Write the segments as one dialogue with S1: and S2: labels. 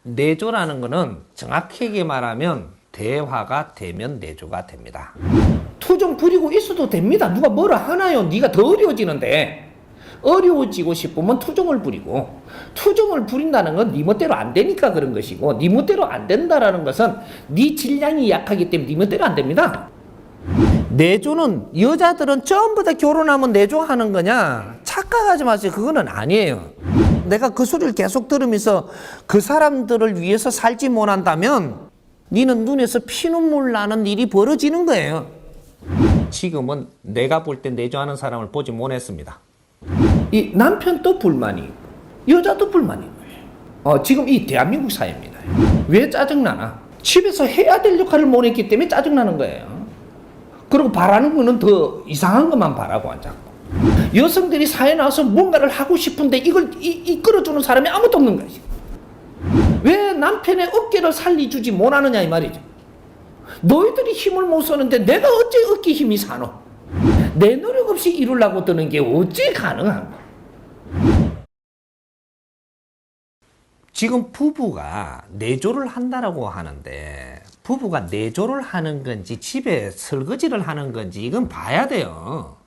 S1: 내조라는 거는 정확하게 말하면 대화가 되면 내조가 됩니다. 투정 부리고 있어도 됩니다. 누가 뭐라 하나요? 네가 더 어려워지는데. 어려워지고 싶으면 투정을 부리고, 투정을 부린다는 건 네 멋대로 안 되니까 그런 것이고, 네 멋대로 안 된다라는 것은 네 질량이 약하기 때문에 네 멋대로 안 됩니다. 내조는 여자들은 전부 다 결혼하면 내조하는 거냐? 착각하지 마세요. 그거는 아니에요. 내가 그 소리를 계속 들으면서 그 사람들을 위해서 살지 못한다면 니는 눈에서 피눈물 나는 일이 벌어지는 거예요. 지금은 내가 볼 때 내조하는 사람을 보지 못했습니다. 이 남편도 불만이 있고 여자도 불만인 거예요. 지금 이 대한민국 사회입니다. 왜 짜증나나? 집에서 해야 될 역할을 못 했기 때문에 짜증나는 거예요. 그리고 바라는 거는 더 이상한 것만 바라고 앉았고, 여성들이 사회에 나와서 뭔가를 하고 싶은데 이걸 이끌어주는 사람이 아무도 없는 거지. 왜 남편의 어깨를 살려주지 못하느냐 이 말이죠. 너희들이 힘을 못 쓰는데 내가 어째 어깨 힘이 사노? 내 노력 없이 이루려고 드는 게 어찌 가능한 거야? 지금 부부가 내조를 한다라고 하는데, 부부가 내조를 하는 건지 집에 설거지를 하는 건지 이건 봐야 돼요.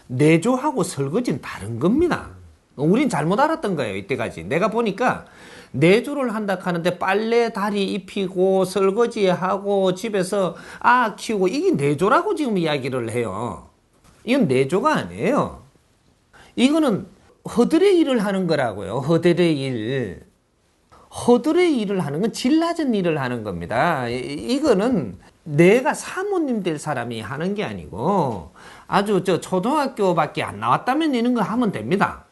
S1: 내조하고 설거지는 다른 겁니다. 우린 잘못 알았던 거예요, 이때까지. 내가 보니까 내조를 한다 하는데 빨래 다리 입히고 설거지하고 집에서 키우고 이게 내조라고 지금 이야기를 해요. 이건 내조가 아니에요. 이거는 허들의 일을 하는 거라고요. 허들의 일. 허들의 일을 하는 건 질 낮은 일을 하는 겁니다. 이거는 내가 사모님 될 사람이 하는 게 아니고 아주 초등학교밖에 안 나왔다면 이런 거 하면 됩니다.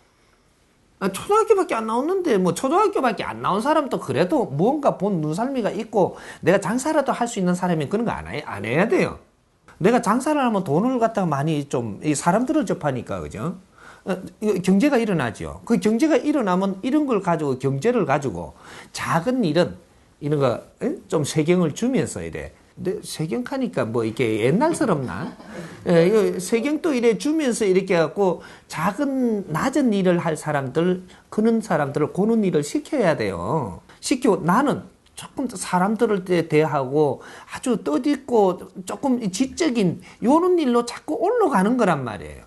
S1: 초등학교밖에 안 나왔는데 뭐 초등학교밖에 안 나온 사람도 그래도 뭔가 본 눈썰미가 있고 내가 장사라도 할 수 있는 사람이 그런 거 안 해야 돼요. 내가 장사를 하면 돈을 갖다가 많이 좀 이 사람들을 접하니까 그죠? 경제가 일어나죠. 그 경제가 일어나면 이런 걸 가지고 경제를 가지고 작은 일은 이런 거 좀 세경을 주면서 이래. 근데 세경하니까 뭐 이게 옛날스럽나? 세경도 이래 주면서 이렇게 갖고 작은 낮은 일을 할 사람들, 그런 사람들을 그런 일을 시켜야 돼요. 시키고 나는 조금 사람들을 대하고 아주 뜻있고 조금 지적인 요런 일로 자꾸 올라가는 거란 말이에요.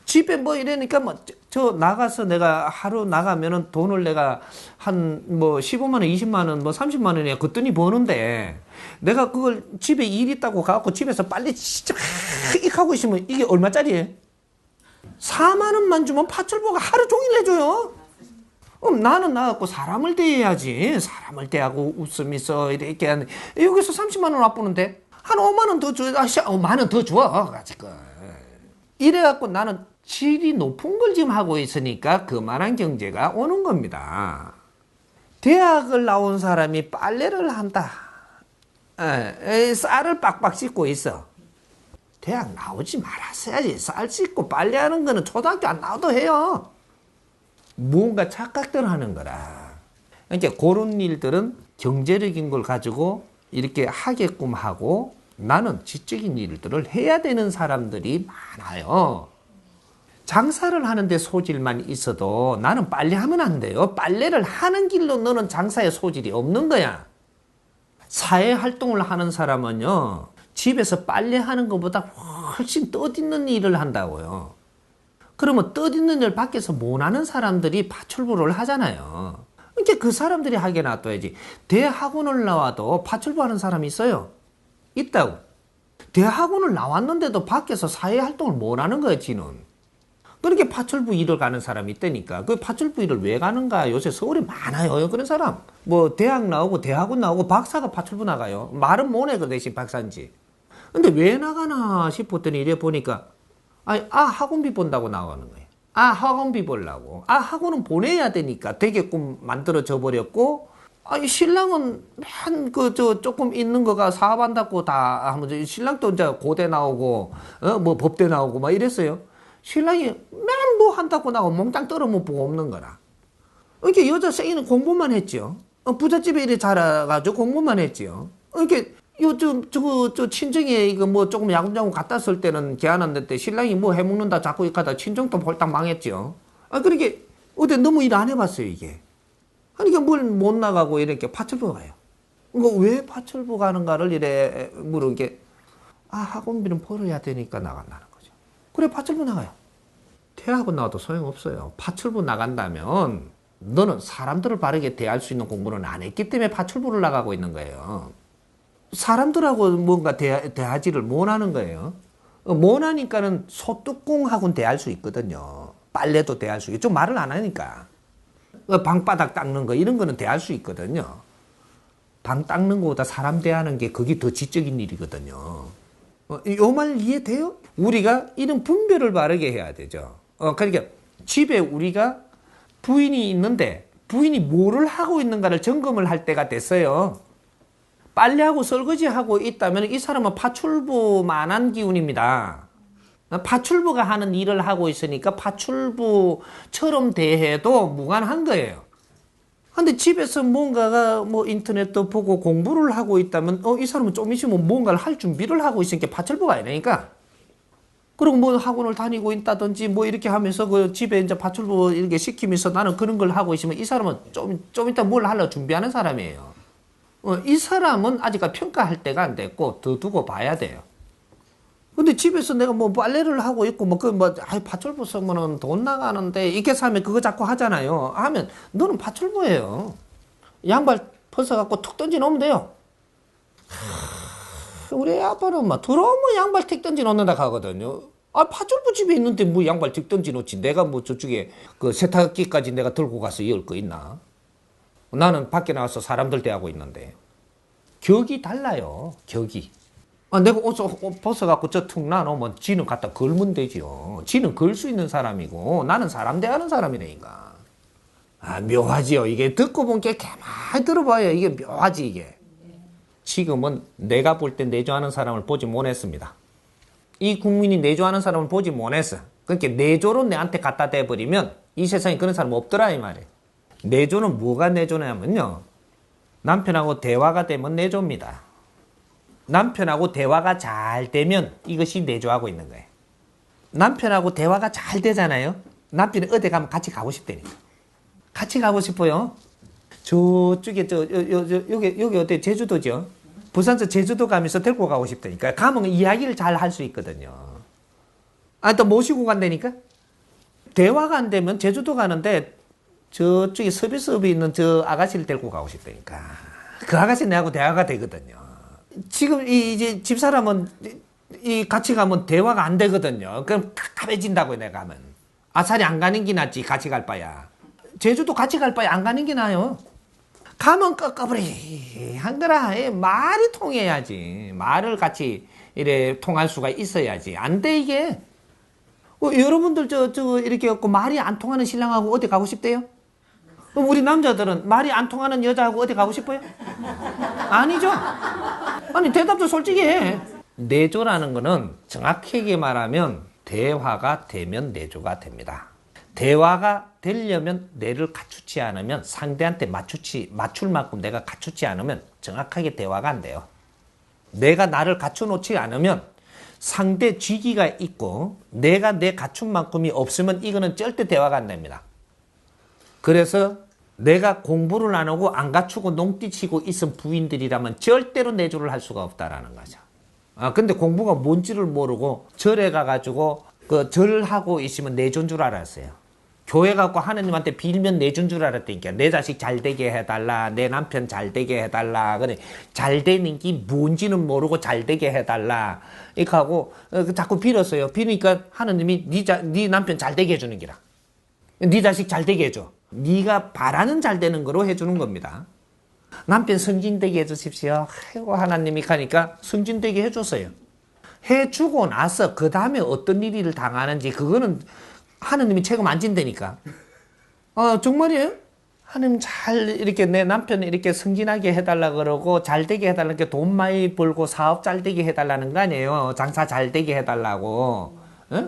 S1: 집에 뭐 이러니까 저 나가서 내가 하루 나가면은 돈을 내가 한 뭐 15만 원, 20만 원, 뭐 30만 원이야 그랬더니 버는데 내가 그걸 집에 일 있다고 가갖고 집에서 빨리 진짜 하고 있으면 이게 얼마짜리예요? 4만 원만 주면 파출부가 하루 종일 해줘요. 나는 나갖고 사람을 대해야지. 사람을 대하고 웃으면서 이렇게 하는데 여기서 30만 원 앞부는데 한 5만 원 더 줘. 5만 원 더 줘. 이래갖고 나는 질이 높은 걸 지금 하고 있으니까 그만한 경제가 오는 겁니다. 대학을 나온 사람이 빨래를 한다. 쌀을 빡빡 씻고 있어. 대학 나오지 말았어야지. 쌀 씻고 빨래하는 거는 초등학교 안 나와도 해요. 뭔가 착각들 하는 거라. 그러니까 그런 일들은 경제적인 걸 가지고 이렇게 하게끔 하고 나는 지적인 일들을 해야 되는 사람들이 많아요. 장사를 하는데 소질만 있어도 나는 빨래하면 안 돼요. 빨래를 하는 길로 너는 장사에 소질이 없는 거야. 사회활동을 하는 사람은요, 집에서 빨래하는 것보다 훨씬 뜻있는 일을 한다고요. 그러면 뜻있는 일 밖에서 못하는 사람들이 파출부를 하잖아요. 그러니까 그 사람들이 하게 놔둬야지. 대학원을 나와도 파출부 하는 사람이 있어요. 있다고. 대학원을 나왔는데도 밖에서 사회활동을 못하는 거야, 지는. 그렇게 파출부 일을 가는 사람이 있다니까. 그 파출부 일을 왜 가는가? 요새 서울에 많아요. 그런 사람. 뭐 대학 나오고 대학원 나오고 박사가 파출부 나가요. 말은 못해 그 대신 박사인지. 근데 왜 나가나 싶었더니 이래 보니까 학원비 본다고 나가는 거예요. 학원비 보려고. 학원은 보내야 되니까 되게끔 만들어져 버렸고, 신랑은 조금 있는 거가 사업한다고 다 하면 신랑도 이제 고대 나오고 뭐 법대 나오고 막 이랬어요. 신랑이 맨 뭐 한다고 나고 몽땅 떨어못 보고 없는 거라. 이렇게 여자 생이는 공부만 했죠. 부잣집에 이래 자라가지고 공부만 했지요. 이렇게 요즘 저 친정에 이거 뭐 조금 야금야금 갖다 쓸 때는 걔안했는데 신랑이 뭐 해먹는다 자꾸 이렇게 하다 친정도 홀딱 망했죠. 그러게 어디 너무 일 안 해봤어요 이게. 그러니까 뭘 못 나가고 이렇게 파출부 가요. 그러니까 왜 파출부 가는가를 이래 물으게, 학원비는 벌어야 되니까 나간다는 거죠. 그래, 파출부 나가요. 대학원 나와도 소용없어요. 파출부 나간다면 너는 사람들을 바르게 대할 수 있는 공부는 안 했기 때문에 파출부를 나가고 있는 거예요. 사람들하고 뭔가 대하지를 못하는 거예요. 못하니까는 소뚜껑하고는 대할 수 있거든요. 빨래도 대할 수 있고, 좀 말을 안 하니까. 방바닥 닦는 거 이런 거는 대할 수 있거든요. 방 닦는 거보다 사람 대하는 게 그게 더 지적인 일이거든요. 요 말 이해돼요? 우리가 이런 분별을 바르게 해야 되죠. 그러니까 집에 우리가 부인이 있는데 부인이 뭐를 하고 있는가를 점검을 할 때가 됐어요. 빨래하고 설거지하고 있다면 이 사람은 파출부만한 기운입니다. 파출부가 하는 일을 하고 있으니까 파출부처럼 대해도 무관한 거예요. 근데 집에서 뭔가가 뭐 인터넷도 보고 공부를 하고 있다면 이 사람은 좀 있으면 뭔가를 할 준비를 하고 있으니까 파출부가 아니니까. 그리고 뭐 학원을 다니고 있다든지 뭐 이렇게 하면서 그 집에 이제 파출부 이렇게 시키면서 나는 그런 걸 하고 있으면 이 사람은 좀 이따 뭘 하려고 준비하는 사람이에요. 이 사람은 아직까지 평가할 때가 안 됐고 더 두고 봐야 돼요. 근데 집에서 내가 뭐 빨래를 하고 있고 파출부 쓰면은 돈 나가는데 이렇게 사면 그거 자꾸 하잖아요. 하면 너는 파출부예요. 양발 벗어갖고 툭 던져 놓으면 돼요. 우리 아빠는 막 들어오면 양발 틱 던져 놓는다 하거든요. 파출부 집에 있는데 뭐 양발 틱 던져 놓지. 내가 뭐 저쪽에 그 세탁기까지 내가 들고 가서 열 거 있나? 나는 밖에 나와서 사람들 대하고 있는데. 격이 달라요. 격이. 내가 옷 벗어갖고 저 툭 놔놓으면 지는 갖다 걸면 되지요. 지는 걸 수 있는 사람이고 나는 사람 대하는 사람이라니까. 묘하지요. 이게 듣고 본 게 가만히 들어봐요. 이게 묘하지 이게. 지금은 내가 볼 때 내조하는 사람을 보지 못했습니다. 이 국민이 내조하는 사람을 보지 못했어. 그러니까 내조로 내한테 갖다 대버리면 이 세상에 그런 사람 없더라 이 말이에요. 내조는 뭐가 내조냐면요. 남편하고 대화가 되면 내조입니다. 남편하고 대화가 잘 되면 이것이 내조하고 있는 거예요. 남편하고 대화가 잘 되잖아요. 남편이 어디 가면 같이 가고 싶다니까. 같이 가고 싶어요. 저쪽에 여기 어때? 제주도죠. 부산서 제주도 가면서 데리고 가고 싶다니까. 가면 이야기를 잘 할 수 있거든요. 또 모시고 간다니까. 대화가 안 되면 제주도 가는데 저쪽에 서비스업이 있는 저 아가씨를 데리고 가고 싶다니까. 그 아가씨 내하고 대화가 되거든요. 지금 이제 집사람은 같이 가면 대화가 안 되거든요. 그럼 답답해진다고요, 내가 가면. 아사리 안 가는 게 낫지, 같이 갈 바야. 제주도 같이 갈 바야 안 가는 게 나아요. 가면 꺾어버리 한 거라. 말이 통해야지. 말을 같이 이래 통할 수가 있어야지. 안 돼, 이게. 여러분들 이렇게 말이 안 통하는 신랑하고 어디 가고 싶대요? 우리 남자들은 말이 안 통하는 여자하고 어디 가고 싶어요? 아니죠. 아니 대답도 솔직히 해. 내조라는 거는 정확하게 말하면 대화가 되면 내조가 됩니다. 대화가 되려면 내를 갖추지 않으면 상대한테 맞출 만큼 내가 갖추지 않으면 정확하게 대화가 안 돼요. 내가 나를 갖춰놓지 않으면 상대 쥐기가 있고 내가 내 갖춘 만큼이 없으면 이거는 절대 대화가 안 됩니다. 그래서 내가 공부를 안 하고 안 갖추고 농띠치고 있은 부인들이라면 절대로 내조를 할 수가 없다라는 거죠. 근데 공부가 뭔지를 모르고 절에 가가지고 그 절하고 있으면 내조인 줄 알았어요. 교회 가고 하느님한테 빌면 내준 줄 알았다니까. 내 자식 잘 되게 해달라. 내 남편 잘 되게 해달라. 그래. 잘 되는 게 뭔지는 모르고 잘 되게 해달라. 이렇게 하고 자꾸 빌었어요. 빌으니까 하느님이 네 남편 잘 되게 해주는 기라. 네 자식 잘 되게 해줘. 네가 바라는 잘 되는 거로 해주는 겁니다. 남편 승진되게 해주십시오. 아이고 하나님이 가니까 승진되게 해줬어요. 해주고 나서 그 다음에 어떤 일을 당하는지 그거는 하느님이 책임 안 진다니까. 정말이에요? 하느님 잘 이렇게 내 남편 이렇게 승진하게 해달라 그러고 잘 되게 해달라는 게 돈 많이 벌고 사업 잘 되게 해달라는 거 아니에요. 장사 잘 되게 해달라고.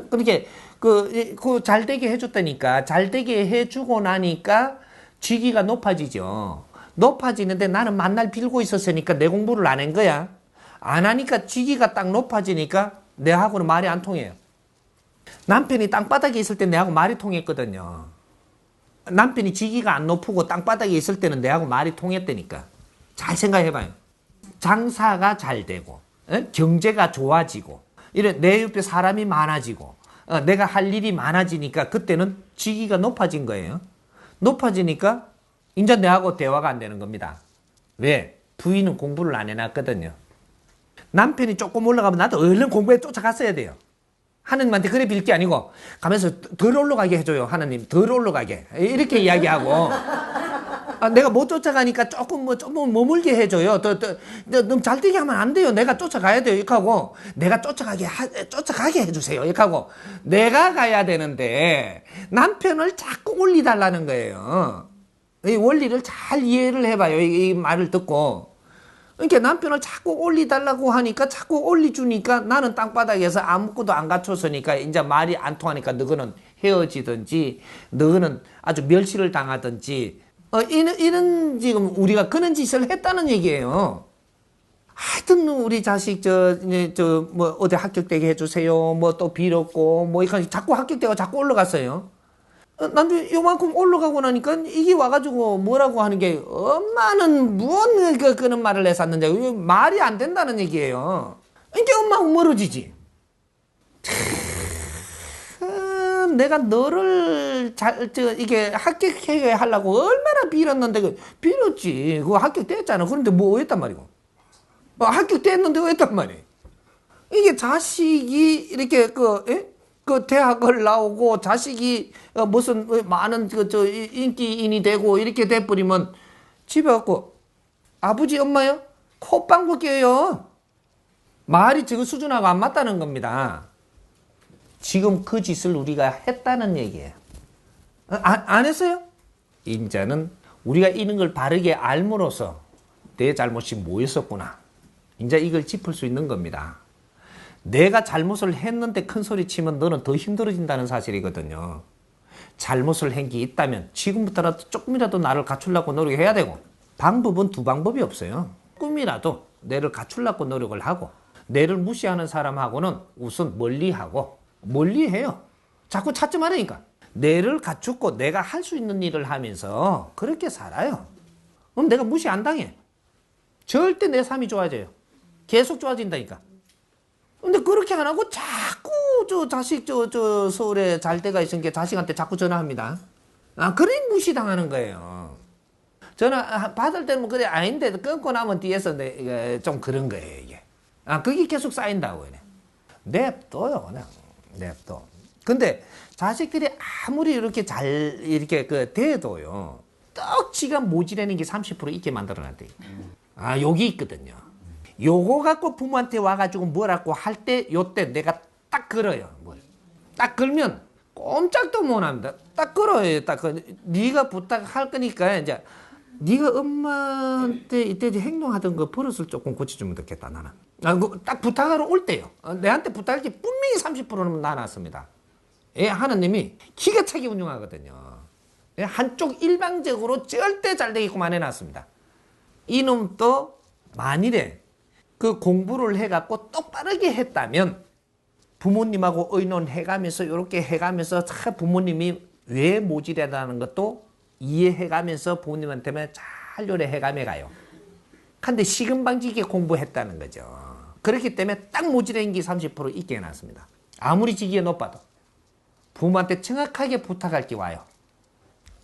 S1: 그렇게 그 잘 되게 해줬다니까. 잘 되게 해주고 나니까 직위가 높아지죠. 높아지는데 나는 만날 빌고 있었으니까 내 공부를 안 한 거야. 안 하니까 직위가 딱 높아지니까 내하고는 말이 안 통해요. 남편이 땅바닥에 있을 때 내하고 말이 통했거든요. 남편이 직위가 안 높고 땅바닥에 있을 때는 내하고 말이 통했다니까. 잘 생각해봐요. 장사가 잘 되고, 경제가 좋아지고, 이런 내 옆에 사람이 많아지고, 내가 할 일이 많아지니까 그때는 직위가 높아진 거예요. 높아지니까 이제 내하고 대화가 안 되는 겁니다. 왜? 부인은 공부를 안 해놨거든요. 남편이 조금 올라가면 나도 얼른 공부에 쫓아갔어야 돼요. 하느님한테 그래 빌 게 아니고 가면서 덜 올라가게 해줘요. 하느님 덜 올라가게 이렇게 이야기하고 내가 못 쫓아가니까 조금 머물게 해줘요. 너무 잘 되게 하면 안 돼요. 내가 쫓아가야 돼요. 이렇게 하고 내가 쫓아가게 해주세요. 이렇게 하고 내가 가야 되는데 남편을 자꾸 올리달라는 거예요. 이 원리를 잘 이해를 해봐요. 이 말을 듣고. 그러니까 남편을 자꾸 올리달라고 하니까 자꾸 올리주니까 나는 땅바닥에서 아무것도 안 갖췄으니까 이제 말이 안 통하니까 너희는 헤어지든지 너희는 아주 멸시를 당하든지 이런 지금 우리가 그런 짓을 했다는 얘기예요. 하여튼 우리 자식 뭐 어디 합격되게 해주세요. 뭐 또 빌었고 뭐 이렇게 자꾸 합격되고 자꾸 올라갔어요. 난도 요만큼 올라가고 나니까 이게 와가지고 뭐라고 하는 게 엄마는 무언 그런 말을 했었는데 말이 안 된다는 얘기예요. 그러니까 엄마가 멀어지지. 내가 너를 이게 합격해 하려고 얼마나 빌었는데 빌었지. 그거 합격됐잖아. 그런데 뭐 했단 말이고. 합격됐는데 왜 했단 말이에요. 이게 자식이 이렇게 그 대학을 나오고 자식이 무슨 많은 인기인이 되고 이렇게 돼버리면 집에 갖고 아버지 엄마요? 콧방구 껴요. 말이 지금 수준하고 안 맞다는 겁니다. 지금 그 짓을 우리가 했다는 얘기예요. 안 했어요? 이제는 우리가 이런 걸 바르게 알므로써 내 잘못이 뭐였었구나. 이제 이걸 짚을 수 있는 겁니다. 내가 잘못을 했는데 큰 소리 치면 너는 더 힘들어진다는 사실이거든요. 잘못을 한 게 있다면 지금부터라도 조금이라도 나를 갖추려고 노력해야 되고 방법은 두 방법이 없어요. 조금이라도 내를 갖추려고 노력을 하고 내를 무시하는 사람하고는 우선 멀리해요. 자꾸 찾지 말으니까. 내를 갖추고 내가 할 수 있는 일을 하면서 그렇게 살아요. 그럼 내가 무시 안 당해. 절대 내 삶이 좋아져요. 계속 좋아진다니까. 근데 그렇게 안 하고 자꾸 자식 서울에 잘 때가 있으니까 자식한테 자꾸 전화합니다. 그래 무시당하는 거예요. 전화 받을 때는 뭐 그래 아닌데 끊고 나면 뒤에서 좀 그런 거예요 이게. 그게 계속 쌓인다고 그래. 냅둬요 그냥 냅둬. 근데 자식들이 아무리 이렇게 이렇게 돼도요. 떡 지가 모지라는 게 30% 있게 만들어놨대. 여기 있거든요. 요거 갖고 부모한테 와가지고 뭐라고 할 때 요때 내가 딱 걸어요. 딱 걸면 꼼짝도 못 합니다. 딱 걸어요. 네가 부탁할 거니까 이제 네가 엄마한테 이때 행동하던 거 버릇을 조금 고쳐주면 좋겠다 나는. 딱 부탁하러 올 때요. 내한테 부탁할 게 분명히 30%는 나눴습니다. 하나님이 기가 차게 운영하거든요. 한쪽 일방적으로 절대 잘 되게끔 해놨습니다. 이놈도 만일에 그 공부를 해갖고 똑바르게 했다면 부모님하고 의논해가면서 이렇게 해가면서 부모님이 왜 모질하다는 것도 이해해가면서 부모님한테만 잘 요래해가며 가요. 근데 시금방지게 공부했다는 거죠. 그렇기 때문에 딱 모질한 게 30% 있게 해놨습니다. 아무리 직위가 높아도 부모한테 정확하게 부탁할 게 와요.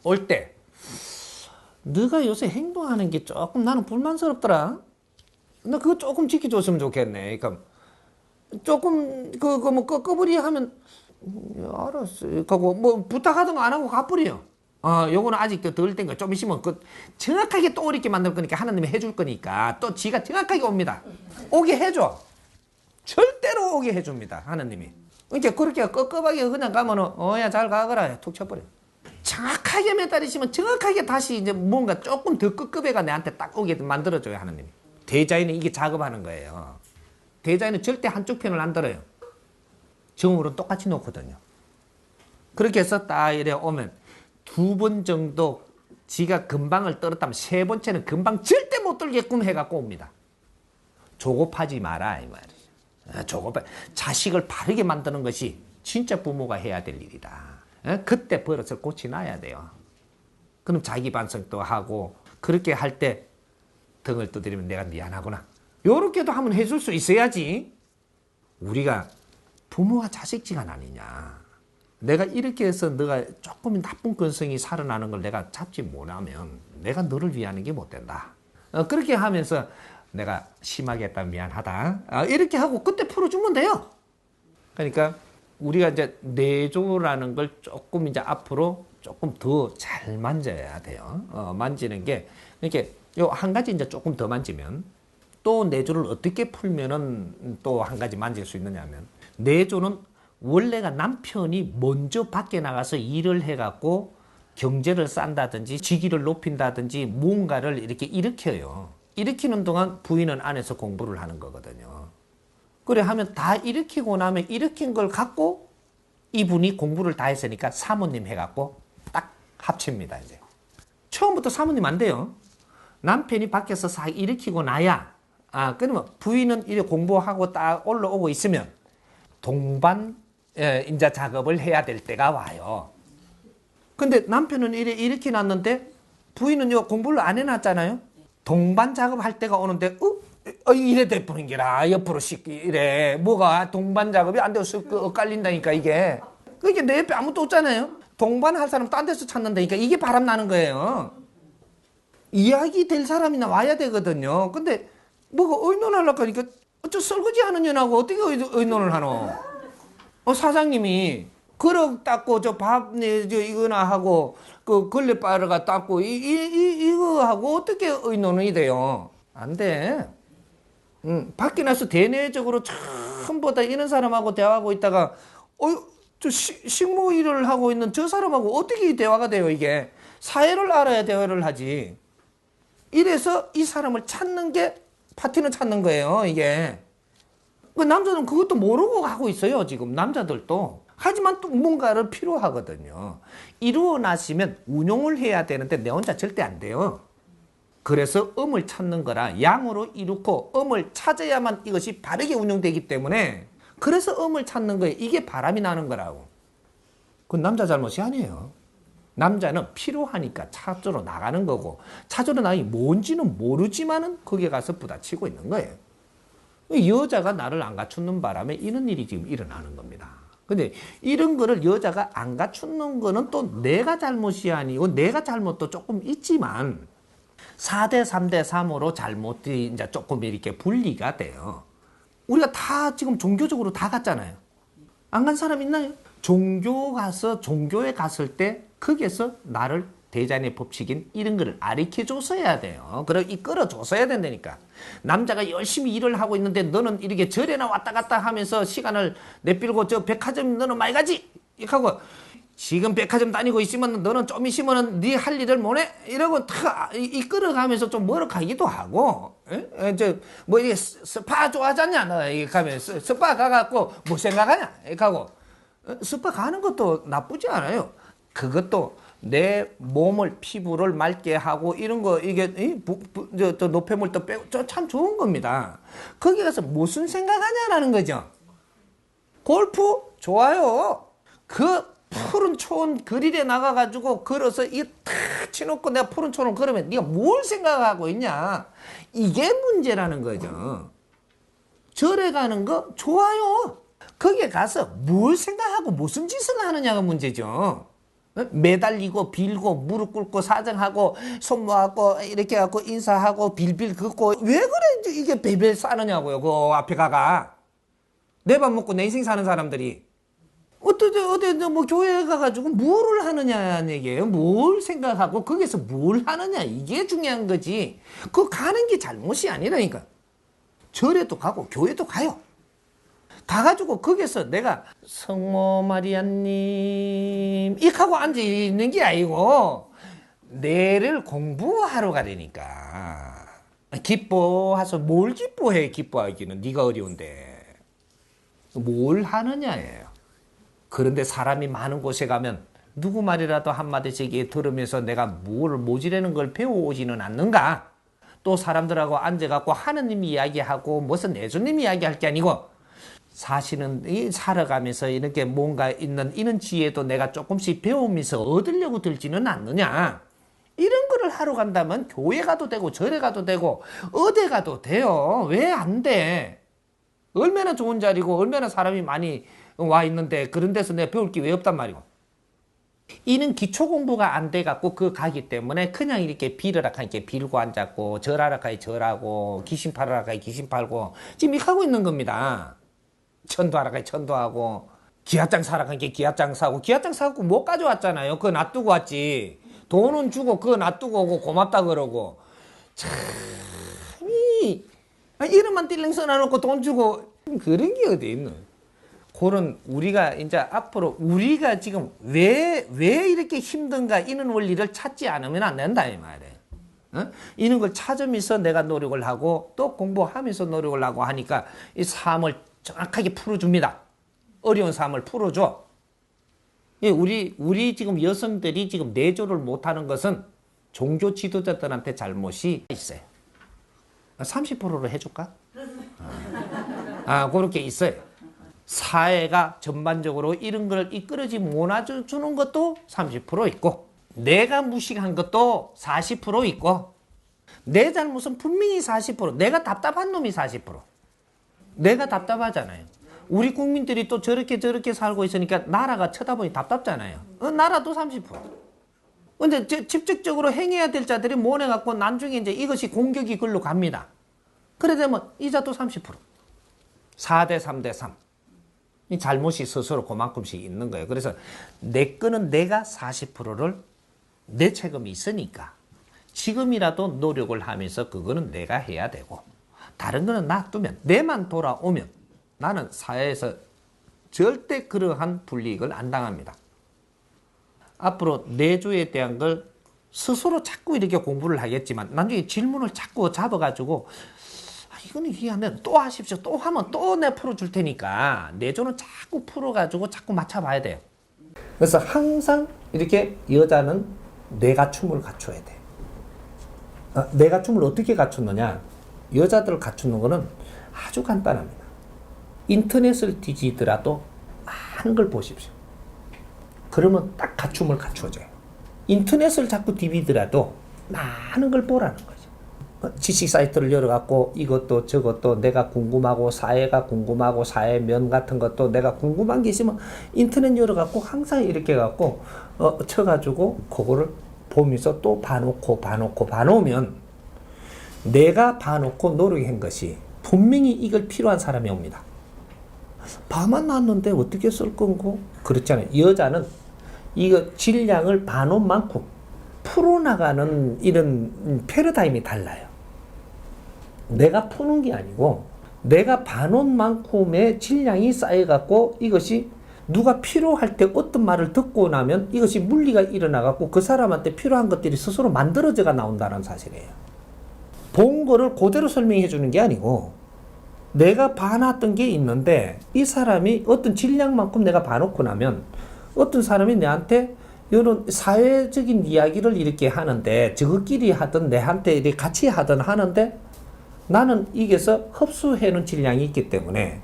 S1: 올 때 너가 요새 행동하는 게 조금 나는 불만스럽더라. 나 그거 조금 지켜줬으면 좋겠네. 그러니까 조금 뭐 꺼버리 하면 알았어. 하고 뭐 부탁하던 거 안 하고 가버려. 요거는 아직 덜 된 거 좀 있으면 정확하게 또 오게 만들 거니까 하나님이 해줄 거니까 또 지가 정확하게 옵니다. 오게 해줘. 절대로 오게 해줍니다. 하나님이. 그러니까 그렇게 끄끄하게 그냥 가면은 야 잘 가거라 툭 쳐버려. 정확하게 매달리시면 정확하게 다시 이제 뭔가 조금 더 끄급해가 내한테 딱 오게 만들어줘요 하나님이. 대자인은 이게 작업하는 거예요. 대자인은 절대 한쪽 편을 안 들어요. 정으로 똑같이 놓거든요. 그렇게 해서 딱 이래 오면 2번 정도 지가 금방을 떨었다면 3번째는 금방 절대 못 들게끔 해갖고 옵니다. 조급하지 마라 이 말이죠. 자식을 바르게 만드는 것이 진짜 부모가 해야 될 일이다. 그때 버릇을 고쳐놔야 돼요. 그럼 자기 반성도 하고 그렇게 할 때 등을 두드리면 내가 미안하구나. 요렇게도 한번 해줄 수 있어야지. 우리가 부모와 자식지간 아니냐. 내가 이렇게 해서 너가 조금 나쁜 근성이 살아나는 걸 내가 잡지 못하면 내가 너를 위하는 게 못 된다. 그렇게 하면서 내가 심하게 했다 미안하다. 이렇게 하고 그때 풀어주면 돼요. 그러니까 우리가 이제 내조라는 걸 조금 이제 앞으로 조금 더 잘 만져야 돼요. 만지는 게 이렇게 요 한 가지 이제 조금 더 만지면 또 내조를 어떻게 풀면은 또 한 가지 만질 수 있느냐면 내조는 원래가 남편이 먼저 밖에 나가서 일을 해갖고 경제를 쌓는다든지 직위를 높인다든지 뭔가를 이렇게 일으켜요. 일으키는 동안 부인은 안에서 공부를 하는 거거든요. 그래 하면 다 일으키고 나면 일으킨 걸 갖고 이분이 공부를 다 했으니까 사모님 해갖고 딱 합칩니다. 이제 처음부터 사모님 안 돼요. 남편이 밖에서 싹 일으키고 나야 그러면 부인은 이렇게 공부하고 딱 올라오고 있으면 동반 인자 작업을 해야 될 때가 와요. 근데 남편은 이렇게 놨는데 부인은 요 공부를 안 해놨잖아요. 동반 작업할 때가 오는데 이래 돼버린 게라 옆으로 이래 뭐가 동반 작업이 안 돼서 엇갈린다니까 이게 내 옆에 아무도 없잖아요. 동반할 사람 딴 데서 찾는다니까 이게 바람 나는 거예요. 이야기 될 사람이 나와야 되거든요. 근데 뭐가 의논하려고 하니까 저 설거지 하는 년하고 어떻게 의논을 하노? 사장님이 그릇 닦고 저 밥 이거나 하고 그 걸레 빠르가 닦고 이거 하고 어떻게 의논이 돼요? 안 돼. 밖에 나서 대내적으로 처음보다 이런 사람하고 대화하고 있다가 저 식모 일을 하고 있는 저 사람하고 어떻게 대화가 돼요? 이게 사회를 알아야 대화를 하지. 이래서 이 사람을 찾는 게 파트너 찾는 거예요. 이게 그 남자는 그것도 모르고 하고 있어요. 지금 남자들도. 하지만 또 뭔가를 필요하거든요. 이루어 나시면 운용을 해야 되는데 내 혼자 절대 안 돼요. 그래서 음을 찾는 거라 양으로 이루고 음을 찾아야만 이것이 바르게 운용되기 때문에 그래서 음을 찾는 거예요. 이게 바람이 나는 거라고. 그건 남자 잘못이 아니에요. 남자는 필요하니까 찾으러 나가는 거고 찾으러 나가기 뭔지는 모르지만은 거기에 가서 부딪히고 있는 거예요. 여자가 나를 안 갖추는 바람에 이런 일이 지금 일어나는 겁니다. 근데 이런 거를 여자가 안 갖추는 거는 또 내가 잘못이 아니고 내가 잘못도 조금 있지만 4대 3대 3으로 잘못이 이제 조금 이렇게 분리가 돼요. 우리가 다 지금 종교적으로 다 갔잖아요. 안 간 사람 있나요? 종교에 갔을 때 거기에서 나를 대자연의 법칙인 이런 거를 가르쳐줬어야 돼요. 그리고 이끌어줬어야 된다니까. 남자가 열심히 일을 하고 있는데 너는 이렇게 절에나 왔다 갔다 하면서 시간을 내빌고 저 백화점 너는 많이 가지? 이렇게 하고 지금 백화점 다니고 있으면 너는 좀 있으면 네 할 일을 못해? 이러고 다 이끌어가면서 좀 멀어가기도 하고 뭐 이게 스파 좋아하잖냐? 너 이렇게 가면 스파 가갖고 뭐 생각하냐? 이렇게 하고 스파 가는 것도 나쁘지 않아요. 그것도 내 몸을 피부를 맑게 하고 이런 거 이게 저 노폐물도 빼고 저 참 좋은 겁니다. 거기 가서 무슨 생각하냐라는 거죠. 골프 좋아요. 그 푸른 초원 그릴에 나가가지고 걸어서 이탁 치놓고 내가 푸른 초원을 걸으면 네가 뭘 생각하고 있냐. 이게 문제라는 거죠. 절에 가는 거 좋아요. 거기에 가서 뭘 생각하고 무슨 짓을 하느냐가 문제죠. 매달리고 빌고 무릎 꿇고 사정하고 손 모아갖고 이렇게 갖고 인사하고 빌빌 긋고 왜 그래 이게 베벨 싸느냐고요. 그 앞에 가가 내 밥 먹고 내 인생 사는 사람들이 어디 뭐 교회 가가지고 뭐를 하느냐는 얘기예요. 뭘 생각하고 거기서 뭘 하느냐 이게 중요한 거지. 그 가는 게 잘못이 아니라니까. 절에도 가고 교회도 가요. 가가지고 거기서 내가 성모 마리아님 이렇게 하고 앉아있는 게 아니고 내를 공부하러 가려니까. 기뻐해서 뭘 기뻐해. 기뻐하기는 네가 어려운데 뭘 하느냐예요. 그런데 사람이 많은 곳에 가면 누구 말이라도 한마디씩 들으면서 내가 뭘 모지라는 걸 배워오지는 않는가. 또 사람들하고 앉아갖고 하느님 이야기하고 무슨 예수님 이야기할 게 아니고 사실은 살아가면서 이렇게 뭔가 있는 이런 지혜도 내가 조금씩 배우면서 얻으려고 들지는 않느냐. 이런 거를 하러 간다면 교회 가도 되고 절에 가도 되고 어디 가도 돼요. 왜 안 돼? 얼마나 좋은 자리고 얼마나 사람이 많이 와 있는데 그런 데서 내가 배울 게 왜 없단 말이고. 이는 기초 공부가 안 돼 갖고 그 가기 때문에 그냥 이렇게 빌으라 하니까 빌고 앉았고 절하라 하니 절하고 귀신 팔으라 하니 귀신 팔고 지금 이렇게 하고 있는 겁니다. 천도하라 하니 천도하고 기아장 사라 하니 기아장 사고 기아장 사고 못 가져왔잖아요. 그거 놔두고 왔지. 돈은 주고 그거 놔두고 오고 고맙다 그러고 참이 이름만 띨링 써놔놓고 돈 주고 그런 게 어디 있노. 그런 우리가 이제 앞으로 우리가 지금 왜 이렇게 힘든가 이런 원리를 찾지 않으면 안 된다 이 말이에요. 어? 이런 걸 찾으면서 내가 노력을 하고 또 공부하면서 노력을 하고 하니까 이 삶을 정확하게 풀어줍니다. 어려운 삶을 풀어줘. 우리 지금 여성들이 지금 내조를 못하는 것은 종교 지도자들한테 잘못이 있어요. 30%로 해줄까? 그렇게 있어요. 사회가 전반적으로 이런 걸 이끌어지 못해주는 것도 30% 있고 내가 무식한 것도 40% 있고 내 잘못은 분명히 40% 내가 답답한 놈이 40% 내가 답답하잖아요. 우리 국민들이 또 저렇게 살고 있으니까 나라가 쳐다보니 답답잖아요. 나라도 30%. 근데 직접적으로 행해야 될 자들이 모내갖고 나중에 이제 이것이 공격이 글로 갑니다. 그래 되면 이자도 30%. 4대 3대 3. 이 잘못이 스스로 그만큼씩 있는 거예요. 그래서 내 거는 내가 40%를 내 책임이 있으니까 지금이라도 노력을 하면서 그거는 내가 해야 되고 다른 거는 놔두면 내만 돌아오면 나는 사회에서 절대 그러한 불이익을 안 당합니다. 앞으로 내조에 대한 걸 스스로 자꾸 이렇게 공부를 하겠지만 나중에 질문을 자꾸 잡아가지고 이거는 이해 안 돼. 또 하십시오. 또 하면 또 내 풀어줄 테니까 내조는 자꾸 풀어가지고 자꾸 맞춰봐야 돼요. 그래서 항상 이렇게 여자는 내가 춤을 갖춰야 돼. 내가 춤을 어떻게 갖추느냐? 여자들을 갖추는 거는 아주 간단합니다. 인터넷을 뒤지더라도 많은 걸 보십시오. 그러면 딱 갖춤을 갖춰줘요. 인터넷을 자꾸 뒤비더라도 많은 걸 보라는 거죠. 지식 사이트를 열어갖고 이것도 저것도 내가 궁금하고 사회가 궁금하고 사회면 같은 것도 내가 궁금한 게 있으면 인터넷 열어갖고 항상 이렇게 해갖고 쳐가지고 그거를 보면서 또 봐놓으면 내가 봐놓고 노력한 것이 분명히 이걸 필요한 사람이 옵니다. 봐만 놨는데 어떻게 쓸 건고? 그렇잖아요. 여자는 이거 질량을 봐놓은 만큼 풀어나가는 이런 패러다임이 달라요. 내가 푸는 게 아니고 내가 봐놓은 만큼의 질량이 쌓여갖고 이것이 누가 필요할 때 어떤 말을 듣고 나면 이것이 물리가 일어나갖고 그 사람한테 필요한 것들이 스스로 만들어져가 나온다는 사실이에요. 본 거를 그대로 설명해 주는 게 아니고 내가 봐놨던 게 있는데 이 사람이 어떤 질량만큼 내가 봐놓고 나면 어떤 사람이 내한테 이런 사회적인 이야기를 이렇게 하는데 저것끼리 하든 내한테 이렇게 같이 하든 하는데 나는 이게서 흡수해놓은 질량이 있기 때문에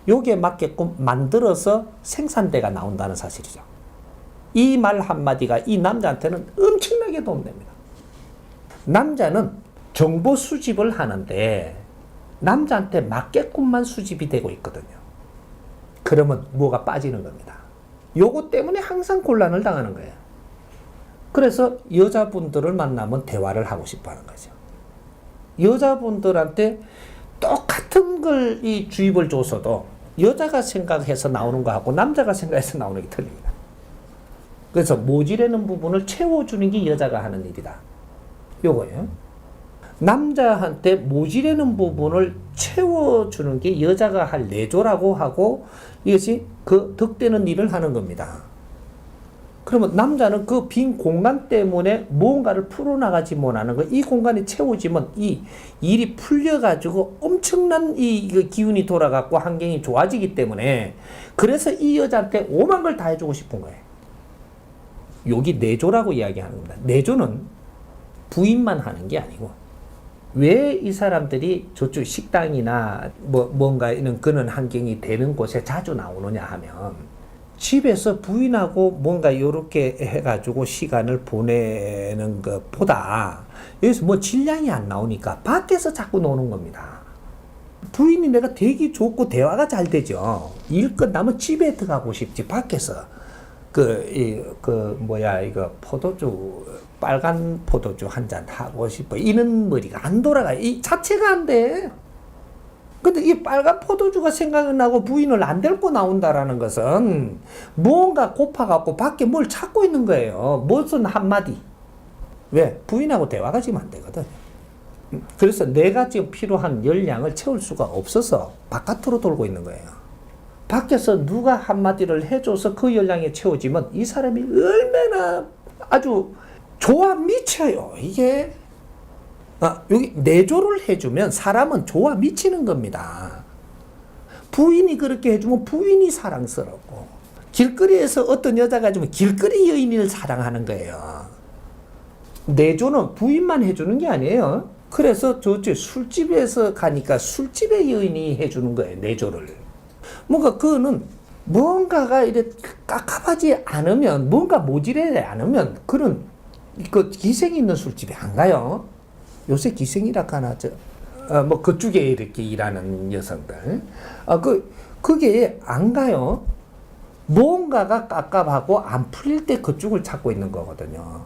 S1: 요게 맞게끔 만들어서 생산대가 나온다는 사실이죠. 이 말 한마디가 이 남자한테는 엄청나게 도움됩니다. 남자는 정보 수집을 하는데 남자한테 맞게끔만 수집이 되고 있거든요. 그러면 뭐가 빠지는 겁니다. 요거 때문에 항상 곤란을 당하는 거예요. 그래서 여자분들을 만나면 대화를 하고 싶어 하는 거죠. 여자분들한테 똑같은 걸 이 주입을 줘서도 여자가 생각해서 나오는 거하고 남자가 생각해서 나오는 게 틀립니다. 그래서 모자라는 부분을 채워주는 게 여자가 하는 일이다. 요거예요. 남자한테 모자라는 부분을 채워주는 게 여자가 할 내조라고 하고 이것이 그 득되는 일을 하는 겁니다. 그러면 남자는 그 빈 공간 때문에 무언가를 풀어나가지 못하는 거, 이 공간이 채워지면 이 일이 풀려가지고 엄청난 이 기운이 돌아가고 환경이 좋아지기 때문에 그래서 이 여자한테 오만 걸 다 해주고 싶은 거예요. 여기 내조라고 이야기하는 겁니다. 내조는 부인만 하는 게 아니고 왜 이 사람들이 저쪽 식당이나 뭔가 이런 그런 환경이 되는 곳에 자주 나오느냐 하면 집에서 부인하고 뭔가 요렇게 해가지고 시간을 보내는 것보다 여기서 뭐 질량이 안 나오니까 밖에서 자꾸 노는 겁니다. 부인이 내가 되게 좋고 대화가 잘 되죠. 일 끝나면 집에 들어가고 싶지. 밖에서 이거 포도주, 빨간 포도주 한 잔 하고 싶어. 이런 머리가 안 돌아가. 이 자체가 안 돼. 근데 이 빨간 포도주가 생각나고 부인을 안 데리고 나온다라는 것은 뭔가 고파갖고 밖에 뭘 찾고 있는 거예요. 무슨 한마디. 왜? 부인하고 대화가 지금 안 되거든. 그래서 내가 지금 필요한 열량을 채울 수가 없어서 바깥으로 돌고 있는 거예요. 밖에서 누가 한마디를 해줘서 그 열량이 채워지면 이 사람이 얼마나 아주 좋아 미쳐요. 이게. 여기 내조를 해주면 사람은 좋아 미치는 겁니다. 부인이 그렇게 해주면 부인이 사랑스럽고, 길거리에서 어떤 여자가 해주면 길거리 여인을 사랑하는 거예요. 내조는 부인만 해주는 게 아니에요. 그래서 저쪽 술집에서 가니까 술집의 여인이 해주는 거예요. 내조를. 뭔가 그거는 뭔가가 이래 깝깝하지 않으면, 뭔가 모질하지 않으면 그런 기생이 있는 술집에 안 가요. 요새 기생이라 하나, 뭐, 그쪽에 이렇게 일하는 여성들. 그게 안 가요. 뭔가가 깝깝하고 안 풀릴 때 그쪽을 찾고 있는 거거든요.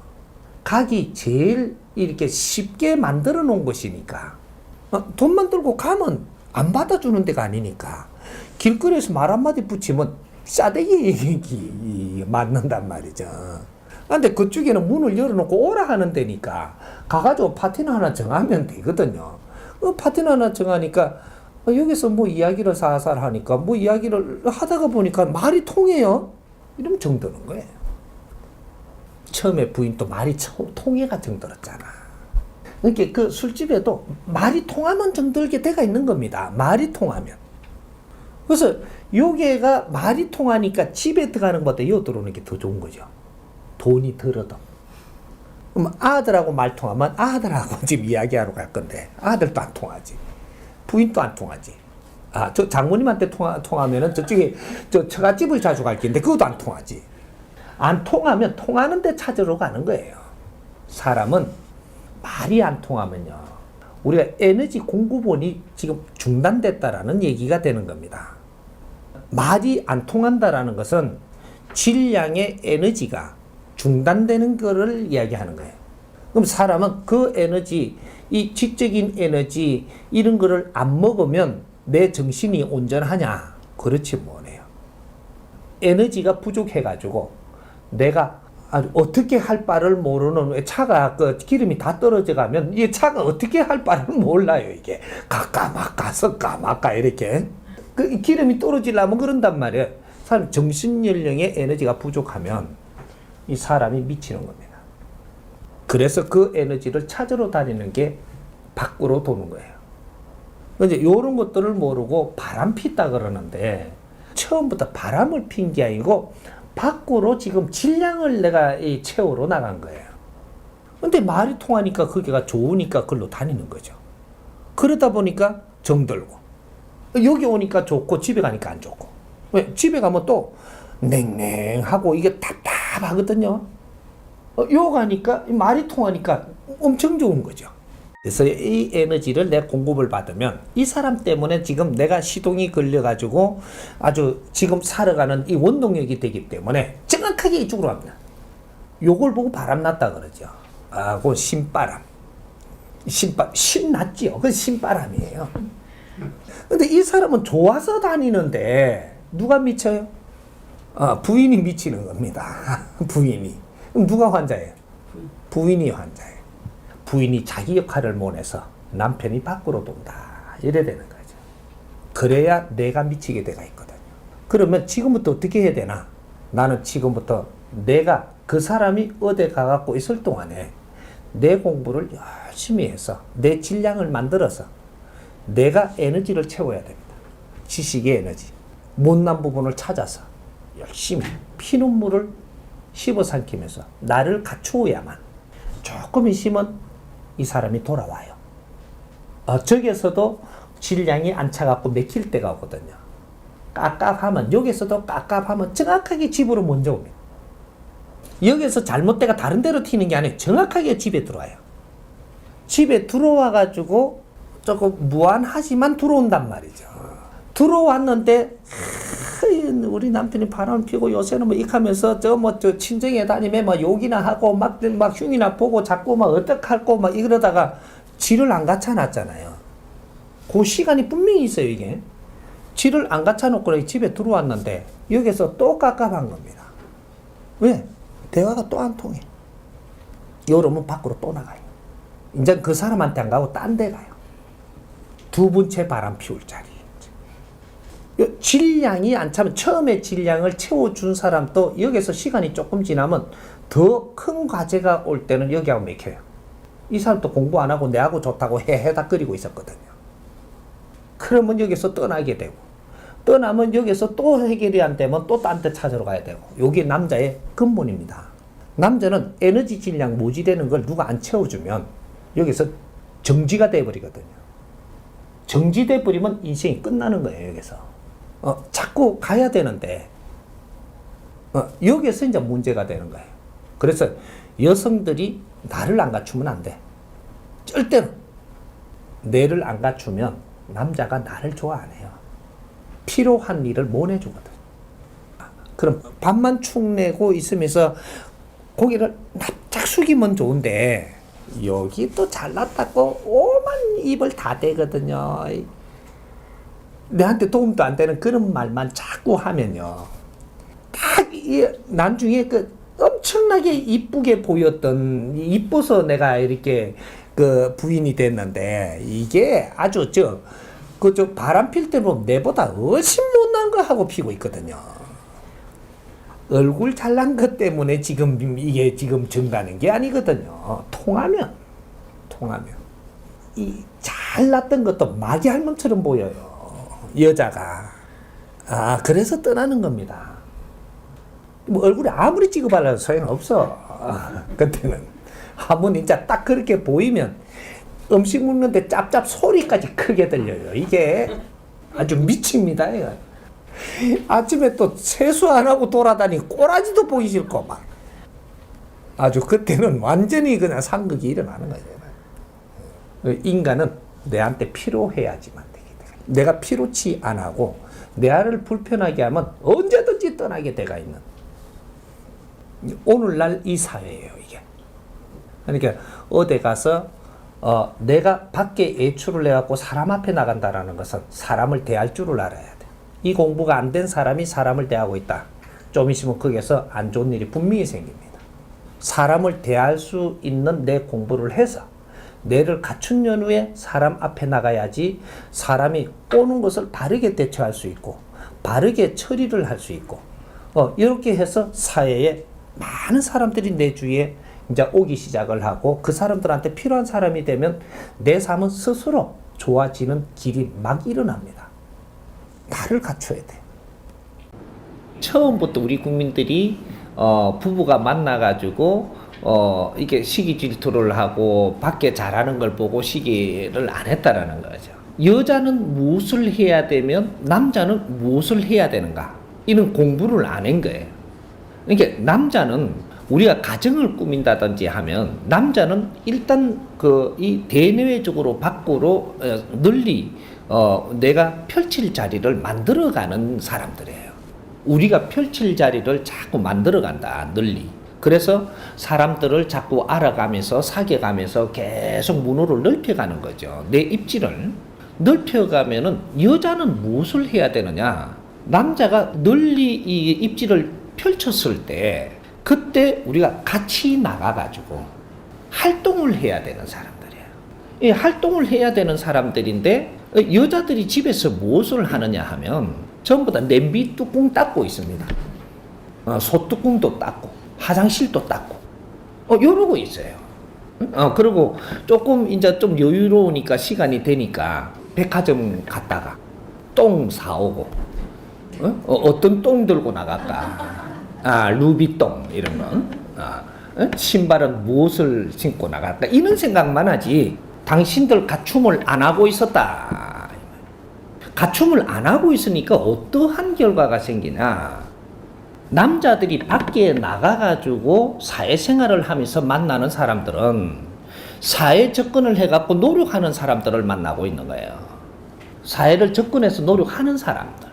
S1: 가기 제일 이렇게 쉽게 만들어 놓은 것이니까. 돈만 들고 가면 안 받아주는 데가 아니니까. 길거리에서 말 한마디 붙이면 싸대기 맞는단 말이죠. 근데 그쪽에는 문을 열어놓고 오라 하는 데니까 가가지고 파트너 하나 정하면 되거든요. 파트너 하나 정하니까 여기서 뭐 이야기를 살살 하니까 뭐 이야기를 하다가 보니까 말이 통해요. 이러면 정드는 거예요. 처음에 부인 또 말이 통해가 정들었잖아. 그러니까 그 술집에도 말이 통하면 정들게 돼가 있는 겁니다. 말이 통하면. 그래서 요게가 말이 통하니까 집에 들어가는 것보다 요 들어오는 게 더 좋은 거죠. 돈이 들어도. 그럼 아들하고 말 통하면 아들하고 지금 이야기하러 갈 건데 아들도 안 통하지. 부인도 안 통하지. 저 장모님한테 통하면은 저쪽에 저 처갓집을 자주 갈 건데 그것도 안 통하지. 안 통하면 통하는 데 찾으러 가는 거예요. 사람은 말이 안 통하면요. 우리가 에너지 공급원이 지금 중단됐다라는 얘기가 되는 겁니다. 말이 안 통한다라는 것은 질량의 에너지가 중단되는 거를 이야기하는 거예요. 그럼 사람은 그 에너지, 이 지적인 에너지 이런 거를 안 먹으면 내 정신이 온전하냐? 그렇지 못해요. 에너지가 부족해가지고 내가 어떻게 할 바를 모르는 차가 기름이 다 떨어져 가면 이 차가 어떻게 할 바를 몰라요. 이게 가까마까 섞까마까 이렇게 기름이 떨어지려면 그런단 말이에요. 사람 정신 연령의 에너지가 부족하면 이 사람이 미치는 겁니다. 그래서 그 에너지를 찾으러 다니는 게 밖으로 도는 거예요. 이제 이런 것들을 모르고 바람 피다 그러는데 처음부터 바람을 핀 게 아니고 밖으로 지금 질량을 내가 채우러 나간 거예요. 근데 말이 통하니까 거기가 좋으니까 글로 다니는 거죠. 그러다 보니까 정들고 여기 오니까 좋고 집에 가니까 안 좋고. 왜? 집에 가면 또 냉랭하고 이게 답답하거든요. 요 가니까 말이 통하니까 엄청 좋은 거죠. 그래서 이 에너지를 내 공급을 받으면 이 사람 때문에 지금 내가 시동이 걸려가지고 아주 지금 살아가는 이 원동력이 되기 때문에 정확하게 이쪽으로 갑니다. 요걸 보고 바람났다 그러죠. 그건 신바람. 신났지요. 그건 신바람이에요. 근데 이 사람은 좋아서 다니는데 누가 미쳐요? 부인이 미치는 겁니다. 부인이. 그럼 누가 환자예요? 부인이 환자예요. 부인이 자기 역할을 못해서 남편이 밖으로 돈다. 이래 되는 거죠. 그래야 내가 미치게 돼가 있거든요. 그러면 지금부터 어떻게 해야 되나? 나는 지금부터 내가 그 사람이 어디 가갖고 있을 동안에 내 공부를 열심히 해서 내 질량을 만들어서 내가 에너지를 채워야 됩니다. 지식의 에너지. 못난 부분을 찾아서 열심히 피눈물을 씹어삼키면서 나를 갖추어야만 조금 있으면 이 사람이 돌아와요. 저기에서도 질량이 안 차갖고 맥힐 때가 오거든요. 깝깝하면, 여기서도 깝깝하면 정확하게 집으로 먼저 옵니다. 여기서 잘못되가 다른 데로 튀는 게 아니에요. 정확하게 집에 들어와요. 집에 들어와가지고 조금 무안하지만 들어온단 말이죠. 들어왔는데 우리 남편이 바람을 피고 요새는 뭐 익하면서 저 친정에 다니면 막 욕이나 하고 막 흉이나 보고 자꾸 막 어떡할꼬 막 이러다가 지를 안 갖춰놨잖아요. 그 시간이 분명히 있어요. 이게 지를 안 갖춰놓고 집에 들어왔는데 여기서 또 깝깝한 겁니다. 왜? 대화가 또 안 통해. 여름은 밖으로 또 나가요. 이제 그 사람한테 안 가고 딴 데 가요. 두 번째 바람 피울 자리. 질량이 안 차면 처음에 질량을 채워준 사람도 여기서 시간이 조금 지나면 더 큰 과제가 올 때는 여기하고 맥혀요. 이 사람도 공부 안 하고 내하고 좋다고 해닥거리고 있었거든요. 그러면 여기서 떠나게 되고, 떠나면 여기서 또 해결이 안 되면 또 딴 데 찾으러 가야 되고, 이게 남자의 근본입니다. 남자는 에너지 질량 모지되는 걸 누가 안 채워주면 여기서 정지가 돼버리거든요. 정지돼 버리면 인생이 끝나는 거예요. 여기서 자꾸 가야 되는데 여기서 이제 문제가 되는 거예요. 그래서 여성들이 나를 안 갖추면 안 돼. 절대로 뇌를 안 갖추면 남자가 나를 좋아 안 해요. 필요한 일을 못 해주거든. 그럼 밥만 축 내고 있으면서 고개를 납작 숙이면 좋은데 여기 또 잘났다고 오만 입을 다 대거든요. 내한테 도움도 안 되는 그런 말만 자꾸 하면요. 딱 나중에 그 엄청나게 이쁘게 보였던, 이뻐서 내가 이렇게 그 부인이 됐는데 이게 아주 저 바람 필 때 보면 내보다 훨씬 못난 거 하고 피고 있거든요. 얼굴 잘난 것 때문에 지금 이게 지금 증가하는 게 아니거든요. 통하면 이 잘났던 것도 마귀 할멈처럼 보여요. 여자가. 그래서 떠나는 겁니다. 뭐 얼굴에 아무리 찍어발라도 소용없어. 그때는 한번 진짜 딱 그렇게 보이면 음식 먹는데 짭짭 소리까지 크게 들려요. 이게 아주 미칩니다. 이거. 아침에 또 세수 안 하고 돌아다니 꼬라지도 보기 싫고 막 아주 그때는 완전히 그냥 상극이 일어나는 거예요. 인간은 내한테 필요해야지만 되게 돼. 내가 필요치 안 하고 내 아를 불편하게 하면 언제든지 떠나게 돼가 있는 오늘날 이 사회예요. 이게. 그러니까 어디 가서 내가 밖에 외출을 해갖고 사람 앞에 나간다라는 것은 사람을 대할 줄을 알아야 돼. 이 공부가 안 된 사람이 사람을 대하고 있다. 좀 있으면 거기에서 안 좋은 일이 분명히 생깁니다. 사람을 대할 수 있는 내 공부를 해서 뇌를 갖춘 연후에 사람 앞에 나가야지 사람이 오는 것을 바르게 대처할 수 있고 바르게 처리를 할 수 있고 이렇게 해서 사회에 많은 사람들이 내 주위에 이제 오기 시작을 하고 그 사람들한테 필요한 사람이 되면 내 삶은 스스로 좋아지는 길이 막 일어납니다. 나를 갖춰야 돼. 처음부터 우리 국민들이 부부가 만나가지고 이게 시기 질투를 하고 밖에 잘하는 걸 보고 시기를 안 했다라는 거죠. 여자는 무엇을 해야 되면 남자는 무엇을 해야 되는가? 이런 공부를 안 한 거예요. 그러니까 남자는 우리가 가정을 꾸민다든지 하면 남자는 일단 이 대내외적으로 밖으로 널리 내가 펼칠 자리를 만들어가는 사람들이에요. 우리가 펼칠 자리를 자꾸 만들어간다, 널리. 그래서 사람들을 자꾸 알아가면서 사귀어가면서 계속 문호를 넓혀가는 거죠. 내 입지를 넓혀가면은 여자는 무엇을 해야 되느냐? 남자가 널리 이 입지를 펼쳤을 때 그때 우리가 같이 나가가지고 활동을 해야 되는 사람들이에요. 이 활동을 해야 되는 사람들인데 여자들이 집에서 무엇을 하느냐 하면 전부 다 냄비 뚜껑 닦고 있습니다. 소뚜껑도 닦고 화장실도 닦고 이러고 있어요. 그리고 조금 이제 좀 여유로우니까 시간이 되니까 백화점 갔다가 똥 사오고 어떤 똥 들고 나갈까? 루비똥 이런 거. 신발은 무엇을 신고 나갈까? 이런 생각만 하지 당신들 갖춤을 안 하고 있었다. 갖춤을 안 하고 있으니까 어떠한 결과가 생기냐. 남자들이 밖에 나가가지고 사회생활을 하면서 만나는 사람들은 사회 접근을 해갖고 노력하는 사람들을 만나고 있는 거예요. 사회를 접근해서 노력하는 사람들.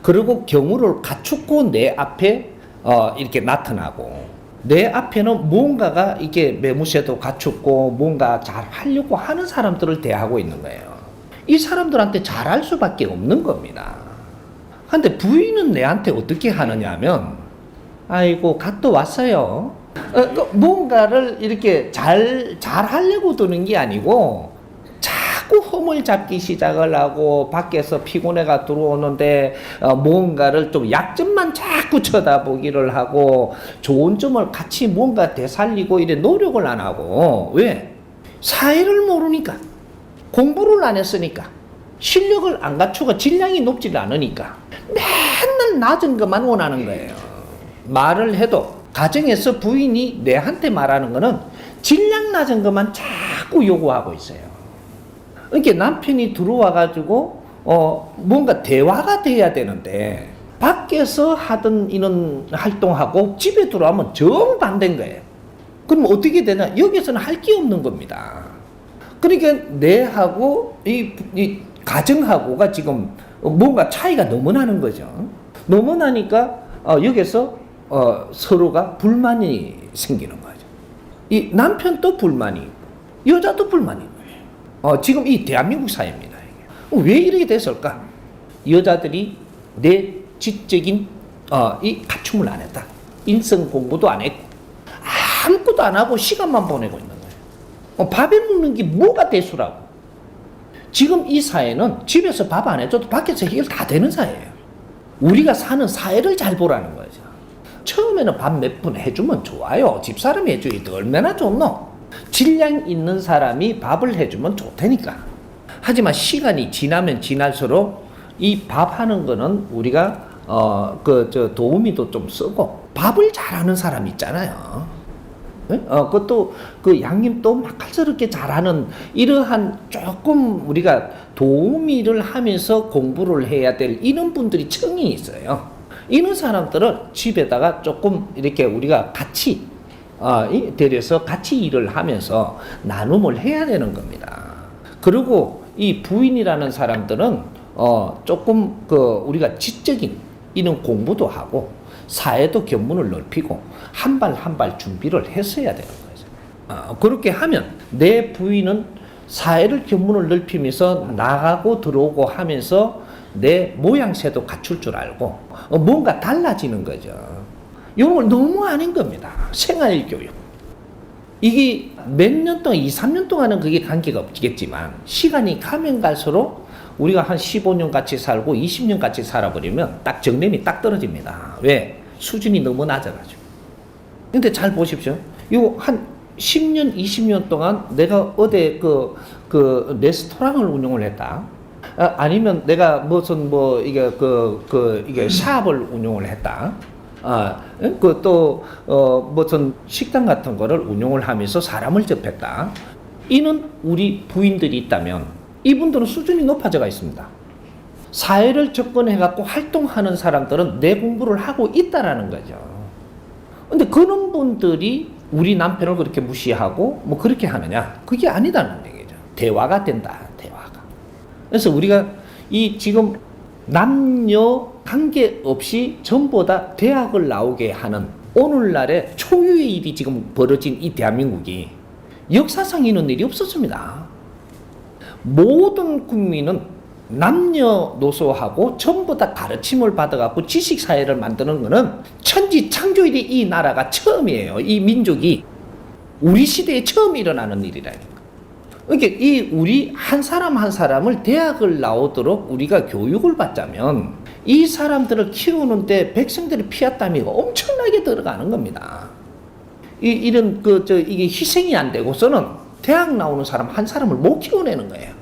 S1: 그리고 경우를 갖추고 내 앞에 이렇게 나타나고, 내 앞에는 뭔가가 이게 매무새도 갖추고 뭔가 잘 하려고 하는 사람들을 대하고 있는 거예요. 이 사람들한테 잘할 수밖에 없는 겁니다. 근데 부인은 내한테 어떻게 하느냐 하면, 아이고 갓도 왔어요. 뭔가를 이렇게 잘 하려고 드는 게 아니고 자꾸 흠을 잡기 시작을 하고, 밖에서 피곤해가 들어오는데 뭔가를 좀 약점만 자꾸 쳐다보기를 하고, 좋은 점을 같이 뭔가 되살리고 이래 노력을 안 하고. 왜? 사회를 모르니까, 공부를 안 했으니까, 실력을 안 갖추고 질량이 높지 않으니까 맨날 낮은 것만 원하는 거예요. 말을 해도 가정에서 부인이 내한테 말하는 거는 질량 낮은 것만 자꾸 요구하고 있어요. 그러니까 남편이 들어와가지고 뭔가 대화가 돼야 되는데 밖에서 하던 이런 활동하고 집에 들어오면 정반대인 거예요. 그럼 어떻게 되냐? 여기서는 할 게 없는 겁니다. 그러니까 내하고 이 가정하고가 지금 뭔가 차이가 너무 나는 거죠. 너무 나니까 여기서 서로가 불만이 생기는 거죠. 이 남편도 불만이 있고 여자도 불만이 있는 거예요. 지금 이 대한민국 사회입니다. 왜 이렇게 됐을까? 여자들이 내 지적인 이 갖춤을 안 했다. 인성 공부도 안 했고 아무것도 안 하고 시간만 보내고 있는 거예요. 밥에 먹는 게 뭐가 대수라고. 지금 이 사회는 집에서 밥 안 해줘도 밖에서 해결 다 되는 사회예요. 우리가 사는 사회를 잘 보라는 거죠. 처음에는 밥 몇 분 해주면 좋아요. 집사람이 해주기 얼마나 좋노? 질량 있는 사람이 밥을 해주면 좋다니까. 하지만 시간이 지나면 지날수록 이 밥 하는 거는 우리가 도우미도 좀 쓰고, 밥을 잘하는 사람 있잖아요. 그것도 그 양념도 맛깔스럽게 잘하는 이러한 조금 우리가 도우미를 하면서 공부를 해야 될 이런 분들이 청이 있어요. 이런 사람들을 집에다가 조금 이렇게 우리가 같이 데려서 같이 일을 하면서 나눔을 해야 되는 겁니다. 그리고 이 부인이라는 사람들은 조금 우리가 지적인 이런 공부도 하고 사회도 견문을 넓히고 한 발 한 발 준비를 했어야 되는 거죠. 그렇게 하면 내 부인은 사회를 견문을 넓히면서 나가고 들어오고 하면서 내 모양새도 갖출 줄 알고 뭔가 달라지는 거죠. 이런 걸 너무 아는 겁니다. 생활교육. 이게 몇 년 동안, 2, 3년 동안은 그게 관계가 없겠지만 시간이 가면 갈수록 우리가 한 15년 같이 살고 20년 같이 살아버리면 딱 정념이 딱 떨어집니다. 왜? 수준이 너무 낮아가지고. 근데 잘 보십시오. 이거 한 10년, 20년 동안 내가 어디 레스토랑을 운영을 했다. 아니면 내가 무슨 이게 샵을 운영을 했다. 무슨 식당 같은 거를 운영을 하면서 사람을 접했다. 이는 우리 부인들이 있다면 이분들은 수준이 높아져가 있습니다. 사회를 접근해갖고 활동하는 사람들은 내 공부를 하고 있다라는 거죠. 근데 그런 분들이 우리 남편을 그렇게 무시하고 뭐 그렇게 하느냐? 그게 아니다는 얘기죠. 대화가 된다, 대화가. 그래서 우리가 이 지금 남녀 관계없이 전부 다 대학을 나오게 하는 오늘날의 초유의 일이 지금 벌어진 이 대한민국이 역사상 이런 일이 없었습니다. 모든 국민은 남녀노소하고 전부 다 가르침을 받아갖고 지식사회를 만드는 거는 천지창조일이 이 나라가 처음이에요. 이 민족이 우리 시대에 처음 일어나는 일이라니까. 그러니까 이 우리 한 사람 한 사람을 대학을 나오도록 우리가 교육을 받자면 이 사람들을 키우는데 백성들의 피와 땀이 엄청나게 들어가는 겁니다. 이게 희생이 안 되고서는 대학 나오는 사람 한 사람을 못 키워내는 거예요.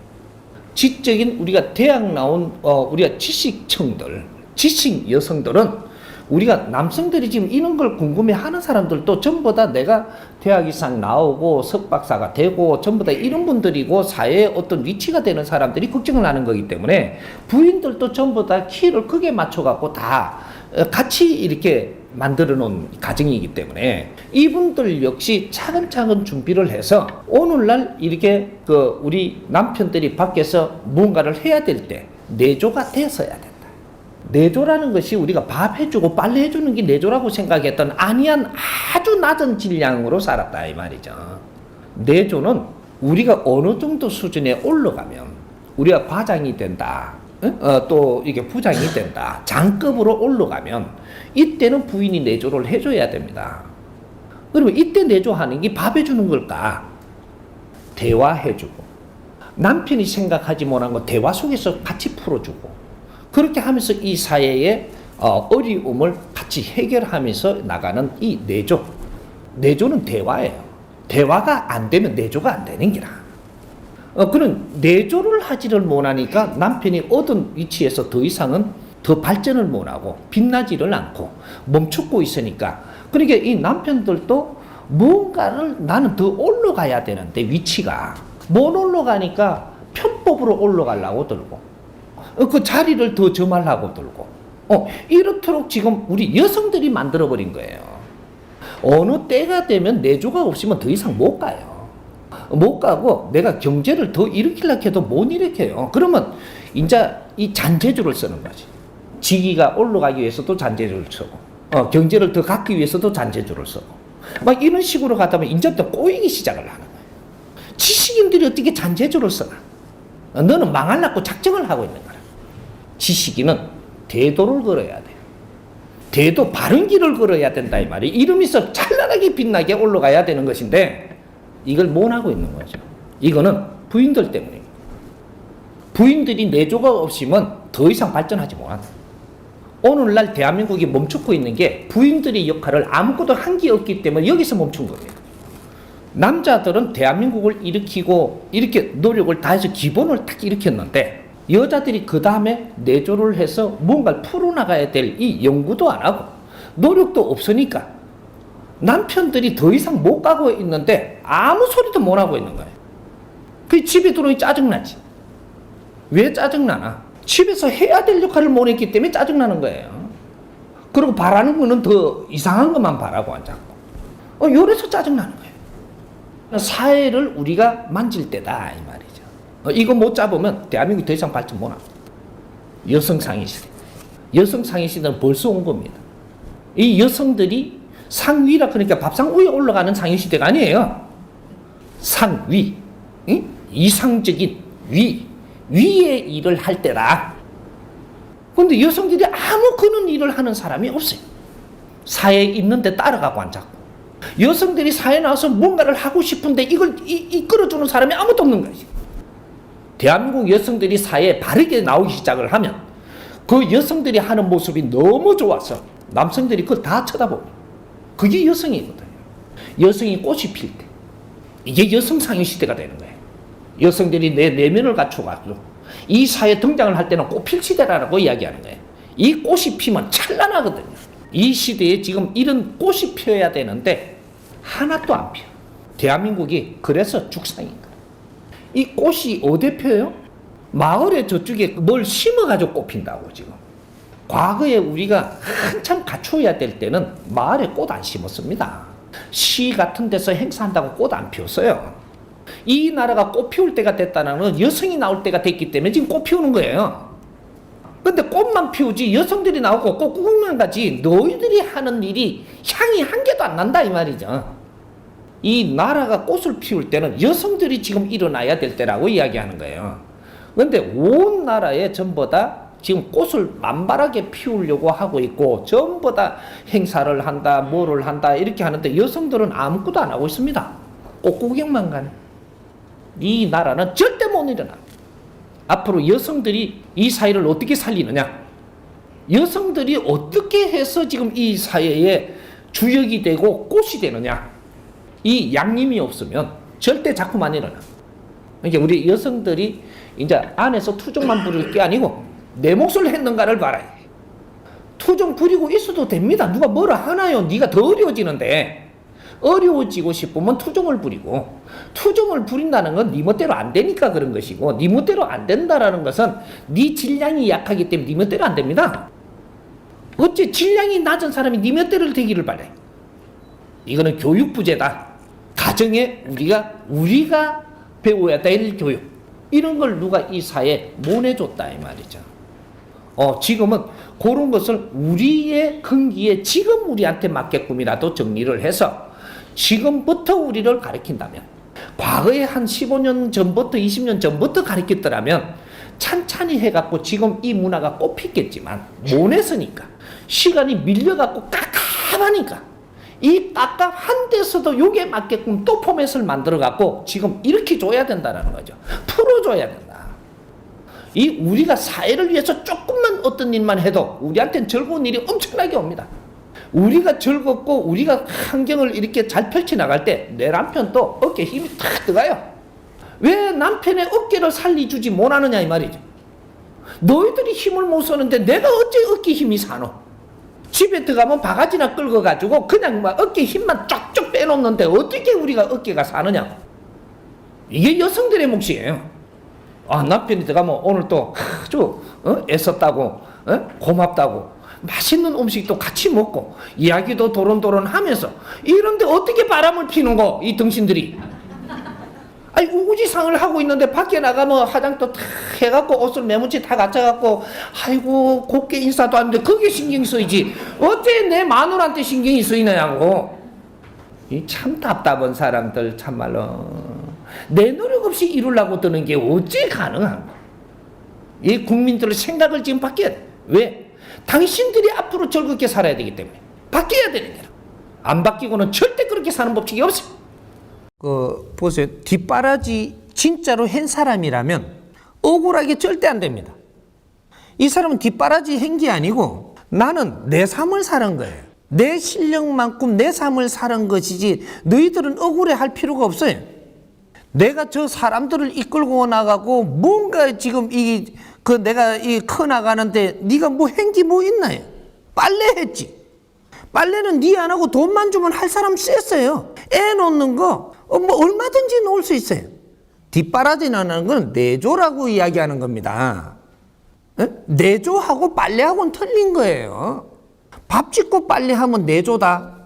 S1: 지적인 우리가 대학 나온 우리가 지식층들, 지식 여성들은 우리가 남성들이 지금 이런 걸 궁금해하는 사람들도 전부 다 내가 대학 이상 나오고 석박사가 되고 전부 다 이런 분들이고 사회에 어떤 위치가 되는 사람들이 걱정을 하는 거기 때문에 부인들도 전부 다 키를 크게 맞춰갖고 다 같이 이렇게 만들어 놓은 가정이기 때문에 이분들 역시 차근차근 준비를 해서 오늘날 이렇게 우리 남편들이 밖에서 무언가를 해야 될 때 내조가 됐어야 된다. 내조라는 것이 우리가 밥 해주고 빨래 해주는 게 내조라고 생각했던 아니한 아주 낮은 질량으로 살았다 이 말이죠. 내조는 우리가 어느 정도 수준에 올라가면 우리가 과장이 된다. 또 이게 부장이 된다. 장급으로 올라가면 이때는 부인이 내조를 해줘야 됩니다. 그러면 이때 내조하는 게 밥 해주는 걸까? 대화해주고 남편이 생각하지 못한 거 대화 속에서 같이 풀어주고 그렇게 하면서 이 사회의 어려움을 같이 해결하면서 나가는 이 내조. 내조는 대화예요. 대화가 안 되면 내조가 안 되는 기라. 그런 내조를 하지를 못하니까 남편이 얻은 위치에서 더 이상은 더 발전을 못하고 빛나지를 않고 멈추고 있으니까 그러니까 이 남편들도 뭔가를 나는 더 올라가야 되는데 위치가 못 올라가니까 편법으로 올라가려고 들고 그 자리를 더 점하려고 들고 이렇도록 지금 우리 여성들이 만들어버린 거예요. 어느 때가 되면 내조가 없으면 더 이상 못 가요. 못 가고 내가 경제를 더 일으키려고 해도 못 일으켜요. 그러면 이제 이 잔재주를 쓰는 거지. 지기가 올라가기 위해서도 잔재주를 쓰고 경제를 더 갖기 위해서도 잔재주를 쓰고 막 이런 식으로 가다 보면 이제부터 꼬이기 시작을 하는 거예요. 지식인들이 어떻게 잔재주를 쓰나? 너는 망하려고 작정을 하고 있는 거야. 지식인은 대도를 걸어야 돼. 대도 바른 길을 걸어야 된다 이 말이. 이러면서 찬란하게 빛나게 올라가야 되는 것인데 이걸 못 하고 있는 거죠. 이거는 부인들 때문입니다. 부인들이 내조가 없으면 더 이상 발전하지 못한다. 오늘날 대한민국이 멈추고 있는 게 부인들의 역할을 아무것도 한 게 없기 때문에 여기서 멈춘 거예요. 남자들은 대한민국을 일으키고 이렇게 노력을 다해서 기본을 딱 일으켰는데 여자들이 그 다음에 내조를 해서 뭔가를 풀어나가야 될 이 연구도 안 하고 노력도 없으니까 남편들이 더 이상 못 가고 있는데 아무 소리도 못 하고 있는 거예요. 그 집에 들어오니 짜증나지. 왜 짜증나나? 집에서 해야 될 역할을 못 했기 때문에 짜증나는 거예요. 그리고 바라는 거는 더 이상한 것만 바라고 앉았고 요래서 짜증나는 거예요. 사회를 우리가 만질 때다 이 말이죠. 이거 못 잡으면 대한민국 더 이상 발전 못 합니다. 여성 상위 시대. 여성 상위 시대는 벌써 온 겁니다. 이 여성들이 상위라 그러니까 밥상 위에 올라가는 상위 시대가 아니에요. 상위. 응? 이상적인 위의 일을 할 때라. 그런데 여성들이 아무 그런 일을 하는 사람이 없어요. 사회에 있는데 따라가고 앉았고 여성들이 사회에 나와서 뭔가를 하고 싶은데 이걸 이끌어주는 사람이 아무도 없는 거지. 대한민국 여성들이 사회에 바르게 나오기 시작을 하면 그 여성들이 하는 모습이 너무 좋아서 남성들이 그걸 다 쳐다보고 그게 여성이거든요. 여성이 꽃이 필 때 이게 여성 상위 시대가 되는 거예요. 여성들이 내 내면을 갖춰가지고 이 사회에 등장을 할 때는 꽃 필 시대라고 이야기하는 거예요. 이 꽃이 피면 찬란하거든요. 이 시대에 지금 이런 꽃이 피어야 되는데 하나도 안 피어. 대한민국이 그래서 죽상인 거예요. 이 꽃이 어디 펴요? 마을에 저쪽에 뭘 심어가지고 꽃 핀다고 지금. 과거에 우리가 한참 갖춰야 될 때는 마을에 꽃 안 심었습니다. 시 같은 데서 행사한다고 꽃 안 피웠어요. 이 나라가 꽃 피울 때가 됐다는 건 여성이 나올 때가 됐기 때문에 지금 꽃 피우는 거예요. 근데 꽃만 피우지 여성들이 나오고 꽃 구경만 가지 너희들이 하는 일이 향이 한 개도 안 난다 이 말이죠. 이 나라가 꽃을 피울 때는 여성들이 지금 일어나야 될 때라고 이야기하는 거예요. 그런데 온 나라에 전부 다 지금 꽃을 만발하게 피우려고 하고 있고 전부 다 행사를 한다 뭐를 한다 이렇게 하는데 여성들은 아무것도 안 하고 있습니다. 꽃 구경만 가네. 이 나라는 절대 못 일어나. 앞으로 여성들이 이 사회를 어떻게 살리느냐, 여성들이 어떻게 해서 지금 이 사회에 주역이 되고 꽃이 되느냐, 이 양림이 없으면 절대 작품 안 일어나. 그러니까 우리 여성들이 이제 안에서 투정만 부릴 게 아니고 내 몫을 했는가를 봐라. 투정 부리고 있어도 됩니다. 누가 뭐라 하나요? 네가 더 어려워지는데. 어려워지고 싶으면 투정을 부리고, 투정을 부린다는 건 네 멋대로 안 되니까 그런 것이고, 네 멋대로 안 된다라는 것은 네 질량이 약하기 때문에 네 멋대로 안 됩니다. 어째 질량이 낮은 사람이 네 멋대로 되기를 바래. 이거는 교육 부재다. 가정에 우리가 배워야 될 교육, 이런 걸 누가 이 사회에 모내줬다 이 말이죠. 지금은 그런 것을 우리의 근기에 지금 우리한테 맞게끔이라도 정리를 해서 지금부터 우리를 가르친다면, 과거에 한 15년 전부터 20년 전부터 가르쳤더라면 찬찬히 해갖고 지금 이 문화가 꽃피겠지만 못 했으니까, 시간이 밀려갖고 깝깝하니까 이 깝깝한 데서도 요게 맞게끔 또 포맷을 만들어갖고 지금 이렇게 줘야 된다는 거죠. 풀어줘야 된다. 이 우리가 사회를 위해서 조금만 어떤 일만 해도 우리한테는 즐거운 일이 엄청나게 옵니다. 우리가 즐겁고 우리가 환경을 이렇게 잘 펼쳐나갈 때 내 남편도 어깨에 힘이 탁 들어가요. 왜 남편의 어깨를 살려주지 못하느냐 이 말이죠. 너희들이 힘을 못 쓰는데 내가 어째 어깨 힘이 사노? 집에 들어가면 바가지나 끌어가지고 그냥 막 어깨 힘만 쫙쫙 빼놓는데 어떻게 우리가 어깨가 사느냐. 이게 여성들의 몫이에요. 남편이 들어가면 오늘 또 아주 애썼다고, 고맙다고, 맛있는 음식도 같이 먹고 이야기도 도론도론 하면서, 이런데 어떻게 바람을 피는 거 이 등신들이. 아니 우지상을 하고 있는데 밖에 나가면 화장도 탁 해갖고 옷을 매무치 다 갖춰갖고 아이고 곱게 인사도 하는데 그게 신경이 쓰이지 어째 내 마누라한테 신경이 쓰이느냐고. 이 참 답답한 사람들 참말로 내 노력 없이 이루려고 드는 게 어째 가능한 거야. 이 국민들의 생각을 지금 바뀌어야 돼. 왜? 당신들이 앞으로 즐겁게 살아야 되기 때문에 바뀌어야 되는 거야. 안 바뀌고는 절대 그렇게 사는 법칙이 없어. 보세요. 뒷바라지 진짜로 한 사람이라면 억울하게 절대 안 됩니다. 이 사람은 뒷바라지 한 게 아니고 나는 내 삶을 사는 거예요. 내 실력만큼 내 삶을 사는 것이지 너희들은 억울해 할 필요가 없어요. 내가 저 사람들을 이끌고 나가고 뭔가 지금 내가 커 나가는데 네가 뭐 행기 뭐 있나요? 빨래 했지. 빨래는 네 안 하고 돈만 주면 할 사람 셌어요. 애 놓는 거 뭐 얼마든지 놓을 수 있어요. 뒷바라지라는 건 내조라고 이야기하는 겁니다. 내조하고 빨래하고는 틀린 거예요. 밥 짓고 빨래하면 내조다?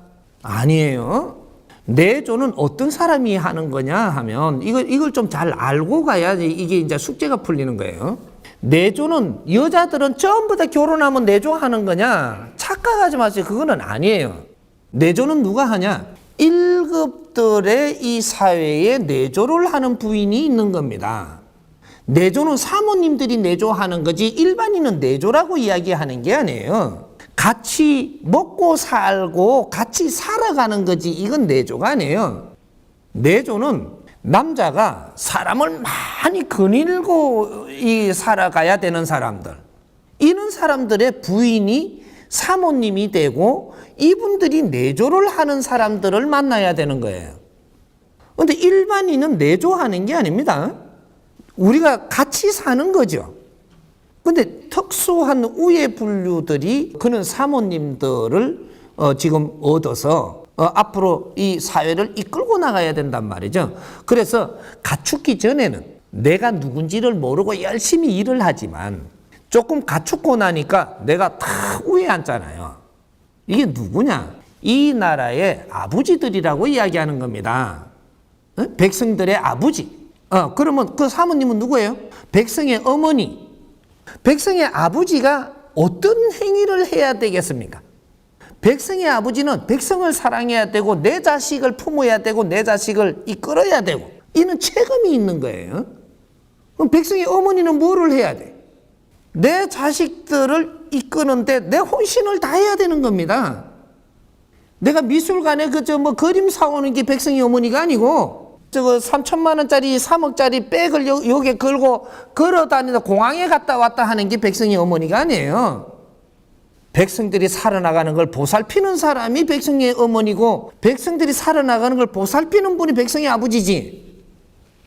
S1: 아니에요. 내조는 어떤 사람이 하는 거냐 하면 이걸 좀 잘 알고 가야지 이게 이제 숙제가 풀리는 거예요. 내조는 여자들은 전부 다 결혼하면 내조하는 거냐? 착각하지 마세요. 그거는 아니에요. 내조는 누가 하냐? 1급들의 이 사회에 내조를 하는 부인이 있는 겁니다. 내조는 사모님들이 내조하는 거지 일반인은 내조라고 이야기하는 게 아니에요. 같이 먹고 살고 같이 살아가는 거지 이건 내조가 아니에요. 내조는 남자가 사람을 많이 거닐고 살아가야 되는 사람들, 이런 사람들의 부인이 사모님이 되고 이분들이 내조를 하는 사람들을 만나야 되는 거예요. 그런데 일반인은 내조하는 게 아닙니다. 우리가 같이 사는 거죠. 근데 특수한 우애 분류들이 그는 사모님들을 지금 얻어서 앞으로 이 사회를 이끌고 나가야 된단 말이죠. 그래서 갖추기 전에는 내가 누군지를 모르고 열심히 일을 하지만 조금 갖추고 나니까 내가 다 우에 앉잖아요. 이게 누구냐? 이 나라의 아버지들이라고 이야기하는 겁니다. 백성들의 아버지. 그러면 그 사모님은 누구예요? 백성의 어머니. 백성의 아버지가 어떤 행위를 해야 되겠습니까? 백성의 아버지는 백성을 사랑해야 되고 내 자식을 품어야 되고 내 자식을 이끌어야 되고 이는 책임이 있는 거예요. 그럼 백성의 어머니는 뭐를 해야 돼? 내 자식들을 이끄는데 내 혼신을 다해야 되는 겁니다. 내가 미술관에 그림 사오는 게 백성의 어머니가 아니고 3천만 원짜리 3억짜리 백을 여기에 걸고 걸어다니다 공항에 갔다 왔다 하는 게 백성의 어머니가 아니에요. 백성들이 살아나가는 걸 보살피는 사람이 백성의 어머니고 백성들이 살아나가는 걸 보살피는 분이 백성의 아버지지.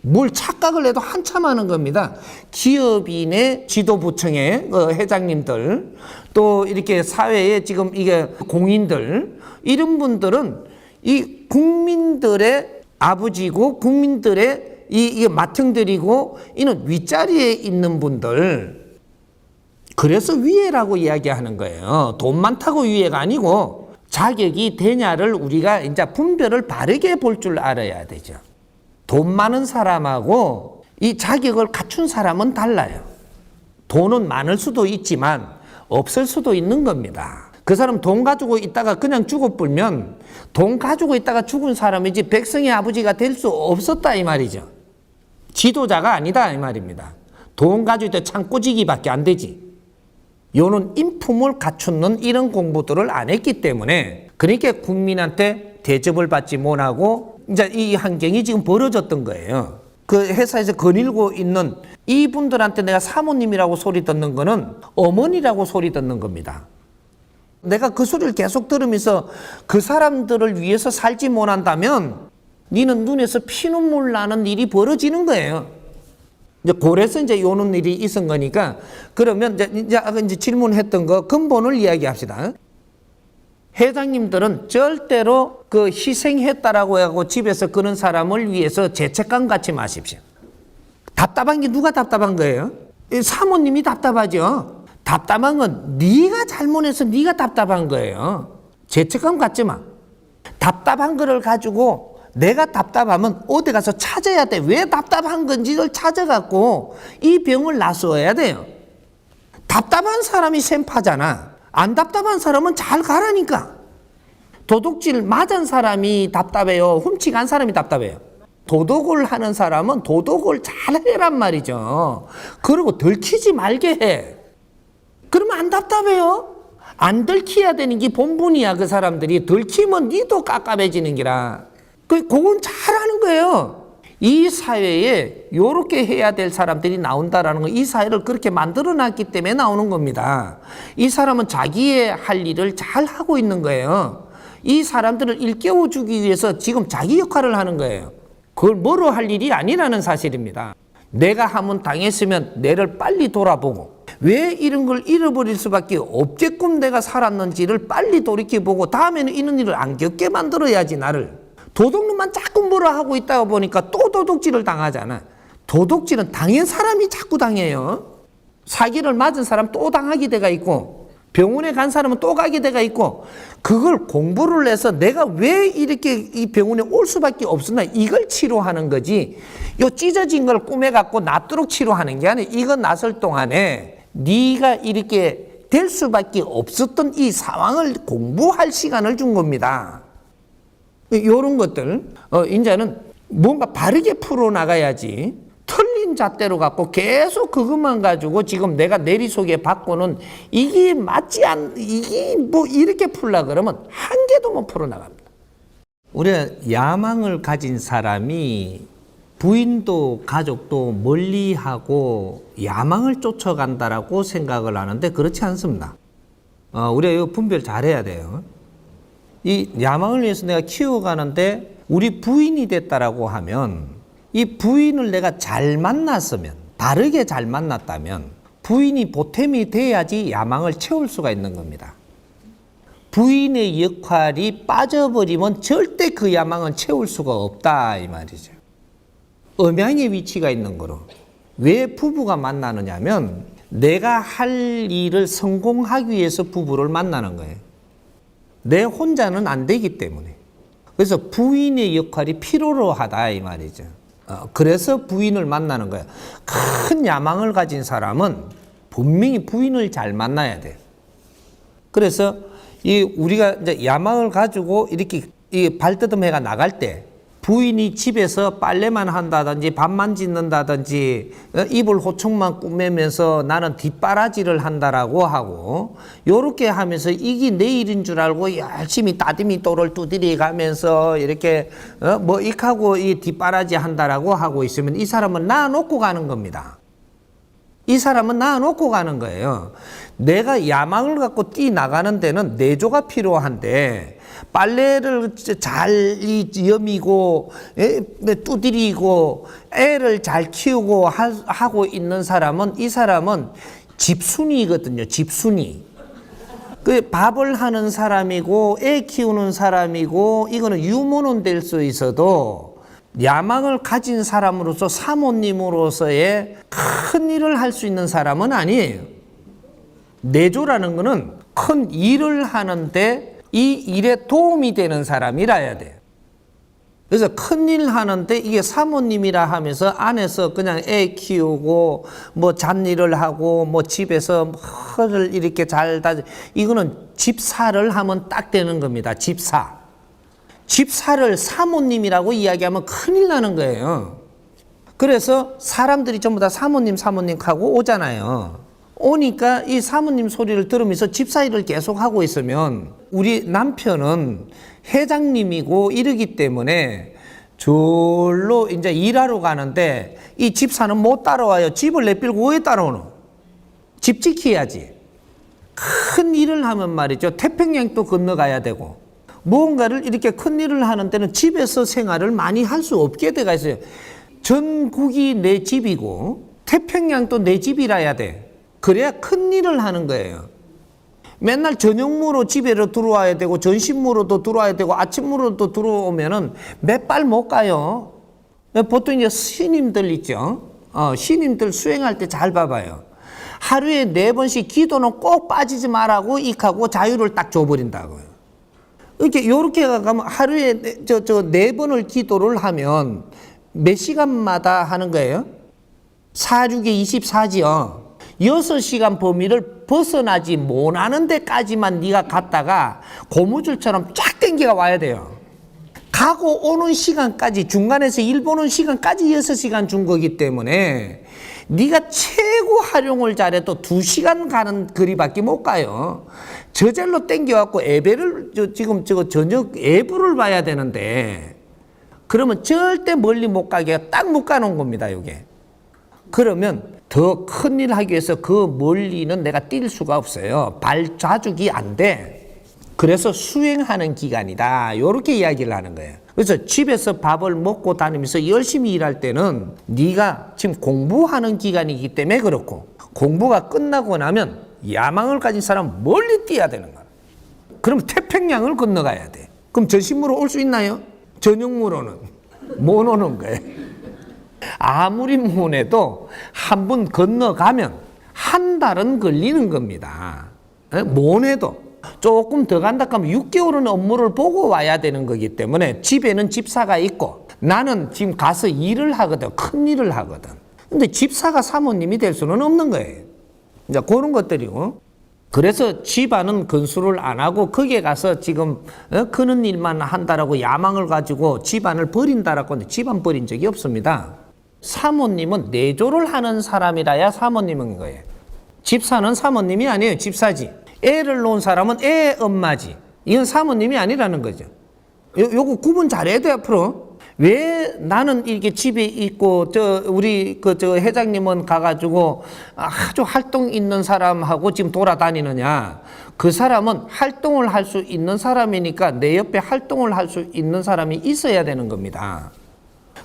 S1: 뭘 착각을 해도 한참 하는 겁니다. 기업인의 지도부층의 회장님들, 또 이렇게 사회에 지금 이게 공인들, 이런 분들은 이 국민들의 아버지고 국민들의 이 맏형들이고 이는 윗자리에 있는 분들. 그래서 위에라고 이야기하는 거예요. 돈 많다고 위에가 아니고 자격이 되냐를 우리가 이제 분별을 바르게 볼 줄 알아야 되죠. 돈 많은 사람하고 이 자격을 갖춘 사람은 달라요. 돈은 많을 수도 있지만 없을 수도 있는 겁니다. 그 사람 돈 가지고 있다가 그냥 죽어불면 돈 가지고 있다가 죽은 사람이지 백성의 아버지가 될 수 없었다 이 말이죠. 지도자가 아니다 이 말입니다. 돈 가지고 있다 창고지기밖에 안 되지. 요는 인품을 갖추는 이런 공부들을 안 했기 때문에 그러니까 국민한테 대접을 받지 못하고 이제 이 환경이 지금 벌어졌던 거예요. 그 회사에서 거닐고 있는 이분들한테 내가 사모님이라고 소리 듣는 거는 어머니라고 소리 듣는 겁니다. 내가 그 소리를 계속 들으면서 그 사람들을 위해서 살지 못한다면 니는 눈에서 피눈물 나는 일이 벌어지는 거예요. 그래서 이제 요런 일이 있은 거니까 그러면 이제 질문했던 거 근본을 이야기합시다. 회장님들은 절대로 그 희생했다라고 하고 집에서 그런 사람을 위해서 죄책감 갖지 마십시오. 답답한 게 누가 답답한 거예요? 사모님이 답답하죠. 답답한 건 네가 잘못해서 네가 답답한 거예요. 죄책감 갖지 마. 답답한 거를 가지고 내가 답답하면 어디 가서 찾아야 돼. 왜 답답한 건지를 찾아갖고 이 병을 낫어야 돼요. 답답한 사람이 샘파잖아. 안 답답한 사람은 잘 가라니까. 도둑질 맞은 사람이 답답해요. 훔치간 사람이 답답해요. 도둑을 하는 사람은 도둑을 잘 해란 말이죠. 그리고 들키지 말게 해. 그러면 안 답답해요. 안 들키야 되는 게 본분이야. 그 사람들이 들키면 니도 깝깝해지는 기라. 그건 잘하는 거예요. 이 사회에 이렇게 해야 될 사람들이 나온다라는 건 이 사회를 그렇게 만들어놨기 때문에 나오는 겁니다. 이 사람은 자기의 할 일을 잘 하고 있는 거예요. 이 사람들을 일깨워주기 위해서 지금 자기 역할을 하는 거예요. 그걸 뭐로 할 일이 아니라는 사실입니다. 내가 하면 당했으면 내를 빨리 돌아보고 왜 이런 걸 잃어버릴 수밖에 없게끔 내가 살았는지를 빨리 돌이켜보고 다음에는 이런 일을 안 겪게 만들어야지 나를. 도둑놈만 자꾸 뭐라 하고 있다가 보니까 또 도둑질을 당하잖아. 도둑질은 당한 사람이 자꾸 당해요. 사기를 맞은 사람 또 당하게 돼가 있고 병원에 간 사람은 또 가게 돼가 있고 그걸 공부를 해서 내가 왜 이렇게 이 병원에 올 수밖에 없었나 이걸 치료하는 거지. 요 찢어진 걸 꾸며갖고 낫도록 치료하는 게 아니라 이거 낫을 동안에 네가 이렇게 될 수밖에 없었던 이 상황을 공부할 시간을 준 겁니다. 이런 것들 이제는 뭔가 바르게 풀어나가야지 틀린 잣대로 갖고 계속 그것만 가지고 지금 내가 내리속에 받고는 이게 맞지 이게 뭐 이렇게 풀라 그러면 한 개도 못 풀어나갑니다. 우리가 야망을 가진 사람이 부인도 가족도 멀리하고 야망을 쫓아간다라고 생각을 하는데 그렇지 않습니다. 우리가 이거 분별 잘해야 돼요. 이 야망을 위해서 내가 키워가는데 우리 부인이 됐다라고 하면 이 부인을 내가 잘 만났으면 바르게 잘 만났다면 부인이 보탬이 돼야지 야망을 채울 수가 있는 겁니다. 부인의 역할이 빠져버리면 절대 그 야망은 채울 수가 없다 이 말이죠. 음양의 위치가 있는 거로. 왜 부부가 만나느냐면 내가 할 일을 성공하기 위해서 부부를 만나는 거예요. 내 혼자는 안 되기 때문에. 그래서 부인의 역할이 필요로 하다 이 말이죠. 그래서 부인을 만나는 거예요. 큰 야망을 가진 사람은 분명히 부인을 잘 만나야 돼요. 그래서 우리가 이제 야망을 가지고 이렇게 발돋움해가 나갈 때 부인이 집에서 빨래만 한다든지 밥만 짓는다든지 이불 호청만 꾸매면서 나는 뒷바라지를 한다라고 하고 요렇게 하면서 이게 내 일인 줄 알고 열심히 따듬이 또를 두드려 가면서 이렇게 뭐 익하고 이 뒷바라지 한다라고 하고 있으면 이 사람은 놔놓고 가는 겁니다. 이 사람은 놔놓고 가는 거예요. 내가 야망을 갖고 뛰나가는 데는 내조가 필요한데 빨래를 잘 여미고 두드리고 애를 잘 키우고 하고 있는 사람은 이 사람은 집순이거든요. 집순이. 그 밥을 하는 사람이고 애 키우는 사람이고 이거는 유모는 될 수 있어도 야망을 가진 사람으로서 사모님으로서의 큰 일을 할 수 있는 사람은 아니에요. 내조라는 거는 큰 일을 하는데 이 일에 도움이 되는 사람이라야 돼요. 그래서 큰 일 하는데 이게 사모님이라 하면서 안에서 그냥 애 키우고 뭐 잡일을 하고 뭐 집에서 허를 이렇게 잘 다지 이거는 집사를 하면 딱 되는 겁니다. 집사. 집사를 사모님이라고 이야기하면 큰일 나는 거예요. 그래서 사람들이 전부 다 사모님 하고 오잖아요. 오니까 이 사모님 소리를 들으면서 집사 일을 계속 하고 있으면 우리 남편은 회장님이고 이러기 때문에 절로 이제 일하러 가는데 이 집사는 못 따라와요. 집을 내밀고 왜 따라오노? 집 지켜야지. 큰 일을 하면 말이죠. 태평양도 건너가야 되고 무언가를 이렇게 큰 일을 하는 데는 집에서 생활을 많이 할 수 없게 돼가 있어요. 전국이 내 집이고 태평양도 내 집이라야 돼. 그래야 큰 일을 하는 거예요. 맨날 저녁무로 집에로 들어와야 되고 점심무로도 들어와야 되고 아침무로도 들어오면은 몇 발 못 가요. 보통 이제 신임들 있죠. 신임들 수행할 때 잘 봐봐요. 하루에 4번씩 기도는 꼭 빠지지 말라고 익하고 자유를 딱 줘버린다고요. 요렇게 가면 하루에 4번을 기도를 하면 몇 시간마다 하는 거예요? 4, 6에 24지요. 6시간 범위를 벗어나지 못하는 데까지만 네가 갔다가 고무줄처럼 쫙 당겨 와야 돼요. 가고 오는 시간까지 중간에서 일 보는 시간까지 6시간 준 거기 때문에 네가 최고 활용을 잘해도 2시간 가는 거리밖에 못 가요. 저절로 당겨갖고 예배를 지금 저녁 예불을 봐야 되는데 그러면 절대 멀리 못 가게 딱 묶어놓은 겁니다. 이게. 그러면 더 큰 일 하기 위해서 그 멀리는 내가 뛸 수가 없어요. 발자죽이 안 돼. 그래서 수행하는 기간이다. 이렇게 이야기를 하는 거예요. 그래서 집에서 밥을 먹고 다니면서 열심히 일할 때는 네가 지금 공부하는 기간이기 때문에 그렇고 공부가 끝나고 나면 야망을 가진 사람은 멀리 뛰어야 되는 거야. 그럼 태평양을 건너가야 돼. 그럼 전신무로 올 수 있나요? 저녁무로는 못 오는 거예요. 아무리 못해도 한 번 건너가면 한 달은 걸리는 겁니다. 못해도 조금 더 간다 하면 6개월은 업무를 보고 와야 되는 거기 때문에 집에는 집사가 있고 나는 지금 가서 일을 하거든. 큰 일을 하거든. 근데 집사가 사모님이 될 수는 없는 거예요. 이제 그런 것들이고. 그래서 집안은 건수를 안 하고 거기에 가서 지금 크는 일만 한다라고 야망을 가지고 집안을 버린다라고 하는데 집안 버린 적이 없습니다. 사모님은 내조를 하는 사람이라야 사모님인 거예요. 집사는 사모님이 아니에요. 집사지. 애를 놓은 사람은 애 엄마지. 이건 사모님이 아니라는 거죠. 요거 구분 잘해야 돼 앞으로. 왜 나는 이렇게 집에 있고 우리 회장님은 가가지고 아주 활동 있는 사람하고 지금 돌아다니느냐? 그 사람은 활동을 할 수 있는 사람이니까 내 옆에 활동을 할 수 있는 사람이 있어야 되는 겁니다.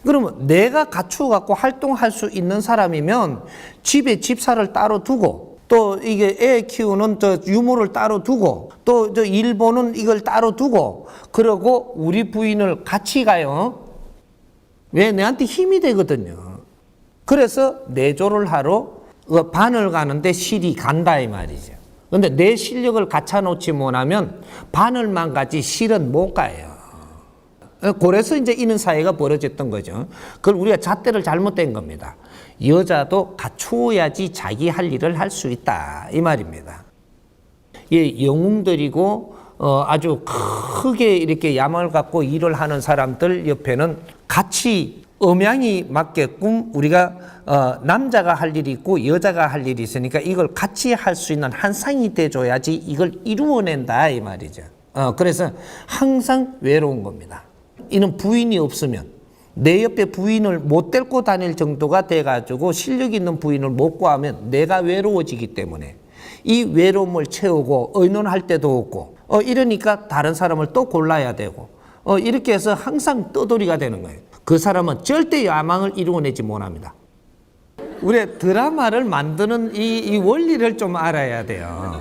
S1: 그러면 내가 갖추어갖고 활동할 수 있는 사람이면 집에 집사를 따로 두고 또 이게 애 키우는 유모를 따로 두고 또 일 보는 이걸 따로 두고 그러고 우리 부인을 같이 가요. 왜? 내한테 힘이 되거든요. 그래서 내조를 하러 반을 가는데 실이 간다 이 말이죠. 근데 내 실력을 갖춰놓지 못하면 바늘만 가지 실은 못 가요. 그래서 이제 이런 사회가 벌어졌던 거죠. 그걸 우리가 잣대를 잘못된 겁니다. 여자도 갖추어야지 자기 할 일을 할 수 있다 이 말입니다. 이 영웅들이고 아주 크게 이렇게 야망을 갖고 일을 하는 사람들 옆에는 같이 음양이 맞게끔 우리가 남자가 할 일이 있고 여자가 할 일이 있으니까 이걸 같이 할 수 있는 한 쌍이 돼줘야지 이걸 이루어낸다 이 말이죠. 그래서 항상 외로운 겁니다. 이는 부인이 없으면 내 옆에 부인을 못 데리고 다닐 정도가 돼가지고 실력 있는 부인을 못 구하면 내가 외로워지기 때문에 이 외로움을 채우고 의논할 때도 없고 이러니까 다른 사람을 또 골라야 되고 이렇게 해서 항상 떠돌이가 되는 거예요. 그 사람은 절대 야망을 이루어내지 못합니다. 우리 드라마를 만드는 이 원리를 좀 알아야 돼요.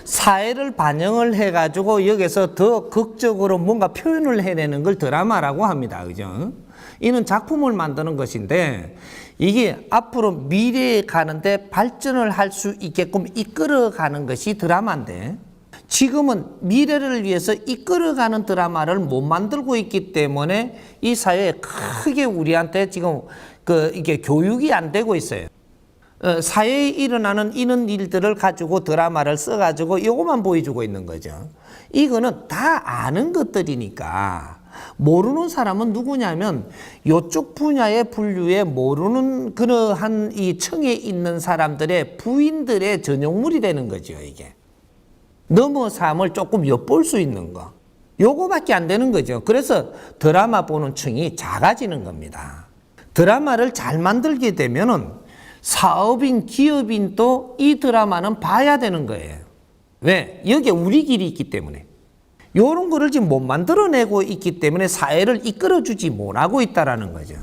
S1: 사회를 반영을 해가지고 여기서 더 극적으로 뭔가 표현을 해내는 걸 드라마라고 합니다. 그죠? 이는 작품을 만드는 것인데 이게 앞으로 미래에 가는데 발전을 할 수 있게끔 이끌어가는 것이 드라마인데 지금은 미래를 위해서 이끌어가는 드라마를 못 만들고 있기 때문에 이 사회에 크게 우리한테 지금 이게 교육이 안 되고 있어요. 사회에 일어나는 이런 일들을 가지고 드라마를 써가지고 이것만 보여주고 있는 거죠. 이거는 다 아는 것들이니까 모르는 사람은 누구냐면 이쪽 분야의 분류에 모르는 그러한 이 층에 있는 사람들의 부인들의 전용물이 되는 거죠. 이게 넘어삼을 조금 엿볼 수 있는 거 요거밖에 안 되는 거죠. 그래서 드라마 보는 층이 작아지는 겁니다. 드라마를 잘 만들게 되면은 사업인, 기업인도 이 드라마는 봐야 되는 거예요. 왜? 여기에 우리 길이 있기 때문에. 이런 거를 지금 못 만들어내고 있기 때문에 사회를 이끌어주지 못하고 있다는 거죠.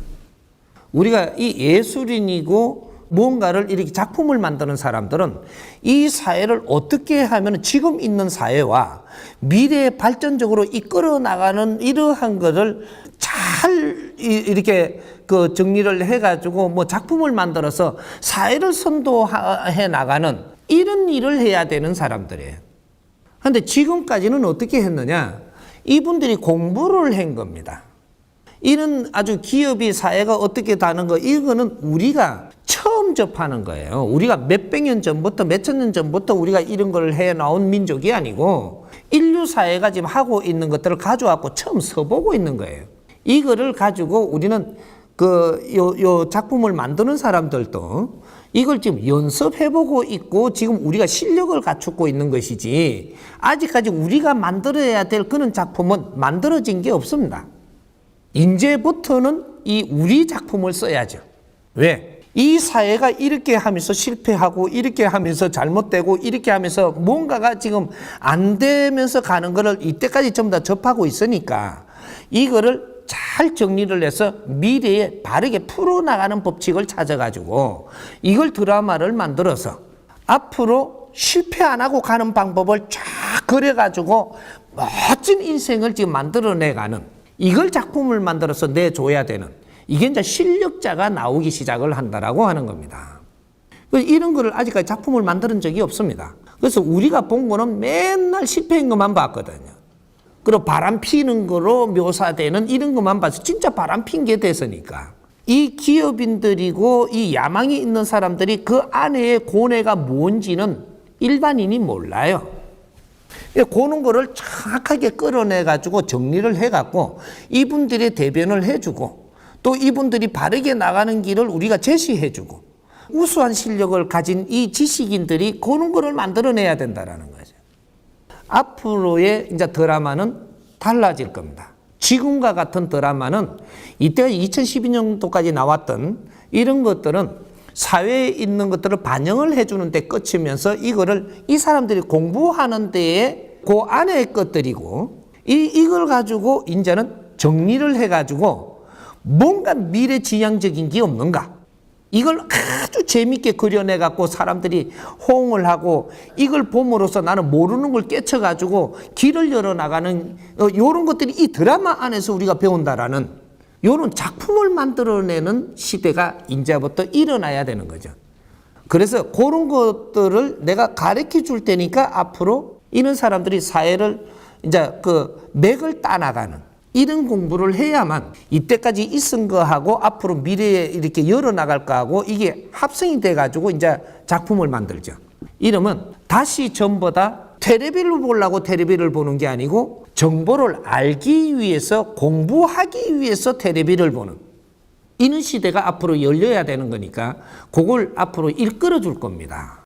S1: 우리가 이 예술인이고 뭔가를 이렇게 작품을 만드는 사람들은 이 사회를 어떻게 하면 지금 있는 사회와 미래에 발전적으로 이끌어 나가는 이러한 것을 잘 이렇게 정리를 해가지고 뭐 작품을 만들어서 사회를 선도해 나가는 이런 일을 해야 되는 사람들이에요. 그런데 지금까지는 어떻게 했느냐? 이분들이 공부를 한 겁니다. 이런 아주 기업이 사회가 어떻게 다는 거 이거는 우리가 처음 접하는 거예요. 우리가 몇백 년 전부터 몇천 년 전부터 우리가 이런 걸 해나온 민족이 아니고 인류 사회가 지금 하고 있는 것들을 가져와서 처음 써보고 있는 거예요. 이거를 가지고 우리는 요 작품을 만드는 사람들도 이걸 지금 연습해보고 있고 지금 우리가 실력을 갖추고 있는 것이지 아직까지 우리가 만들어야 될 그런 작품은 만들어진 게 없습니다. 이제부터는 이 우리 작품을 써야죠. 왜? 이 사회가 이렇게 하면서 실패하고 이렇게 하면서 잘못되고 이렇게 하면서 뭔가가 지금 안 되면서 가는 거를 이때까지 전부 다 접하고 있으니까 이거를 잘 정리를 해서 미래에 바르게 풀어나가는 법칙을 찾아가지고 이걸 드라마를 만들어서 앞으로 실패 안 하고 가는 방법을 쫙 그려가지고 멋진 인생을 지금 만들어내가는 이걸 작품을 만들어서 내줘야 되는 이게 이제 실력자가 나오기 시작을 한다라고 하는 겁니다. 이런 거를 아직까지 작품을 만드는 적이 없습니다. 그래서 우리가 본 거는 맨날 실패한 것만 봤거든요. 그리고 바람 피는 거로 묘사되는 이런 것만 봐서 진짜 바람 핀 게 됐으니까 이 기업인들이고 이 야망이 있는 사람들이 그 안에의 고뇌가 뭔지는 일반인이 몰라요. 그런 거를 정확하게 끌어내가지고 정리를 해갖고 이분들의 대변을 해주고 또 이분들이 바르게 나가는 길을 우리가 제시해주고 우수한 실력을 가진 이 지식인들이 그런 거를 만들어내야 된다는 거죠. 앞으로의 이제 드라마는 달라질 겁니다. 지금과 같은 드라마는 이때 2012년도까지 나왔던 이런 것들은 사회에 있는 것들을 반영을 해주는 데 끝이면서 이거를 이 사람들이 공부하는 데에 그 안의 것들이고 이걸 가지고 이제는 정리를 해가지고 뭔가 미래지향적인 게 없는가 이걸 아주 재밌게 그려내갖고 사람들이 호응을 하고 이걸 봄으로써 나는 모르는 걸 깨쳐가지고 길을 열어나가는 이런 것들이 이 드라마 안에서 우리가 배운다라는 이런 작품을 만들어내는 시대가 이제부터 일어나야 되는 거죠. 그래서 그런 것들을 내가 가르쳐 줄 테니까 앞으로 이런 사람들이 사회를 이제 맥을 따나가는 이런 공부를 해야만 이때까지 있은 거하고 앞으로 미래에 이렇게 열어나갈 거하고 이게 합성이 돼가지고 이제 작품을 만들죠. 이러면 다시 전부 다 텔레비를 보려고 텔레비를 보는 게 아니고 정보를 알기 위해서 공부하기 위해서 텔레비를 보는 이런 시대가 앞으로 열려야 되는 거니까 그걸 앞으로 이끌어 줄 겁니다.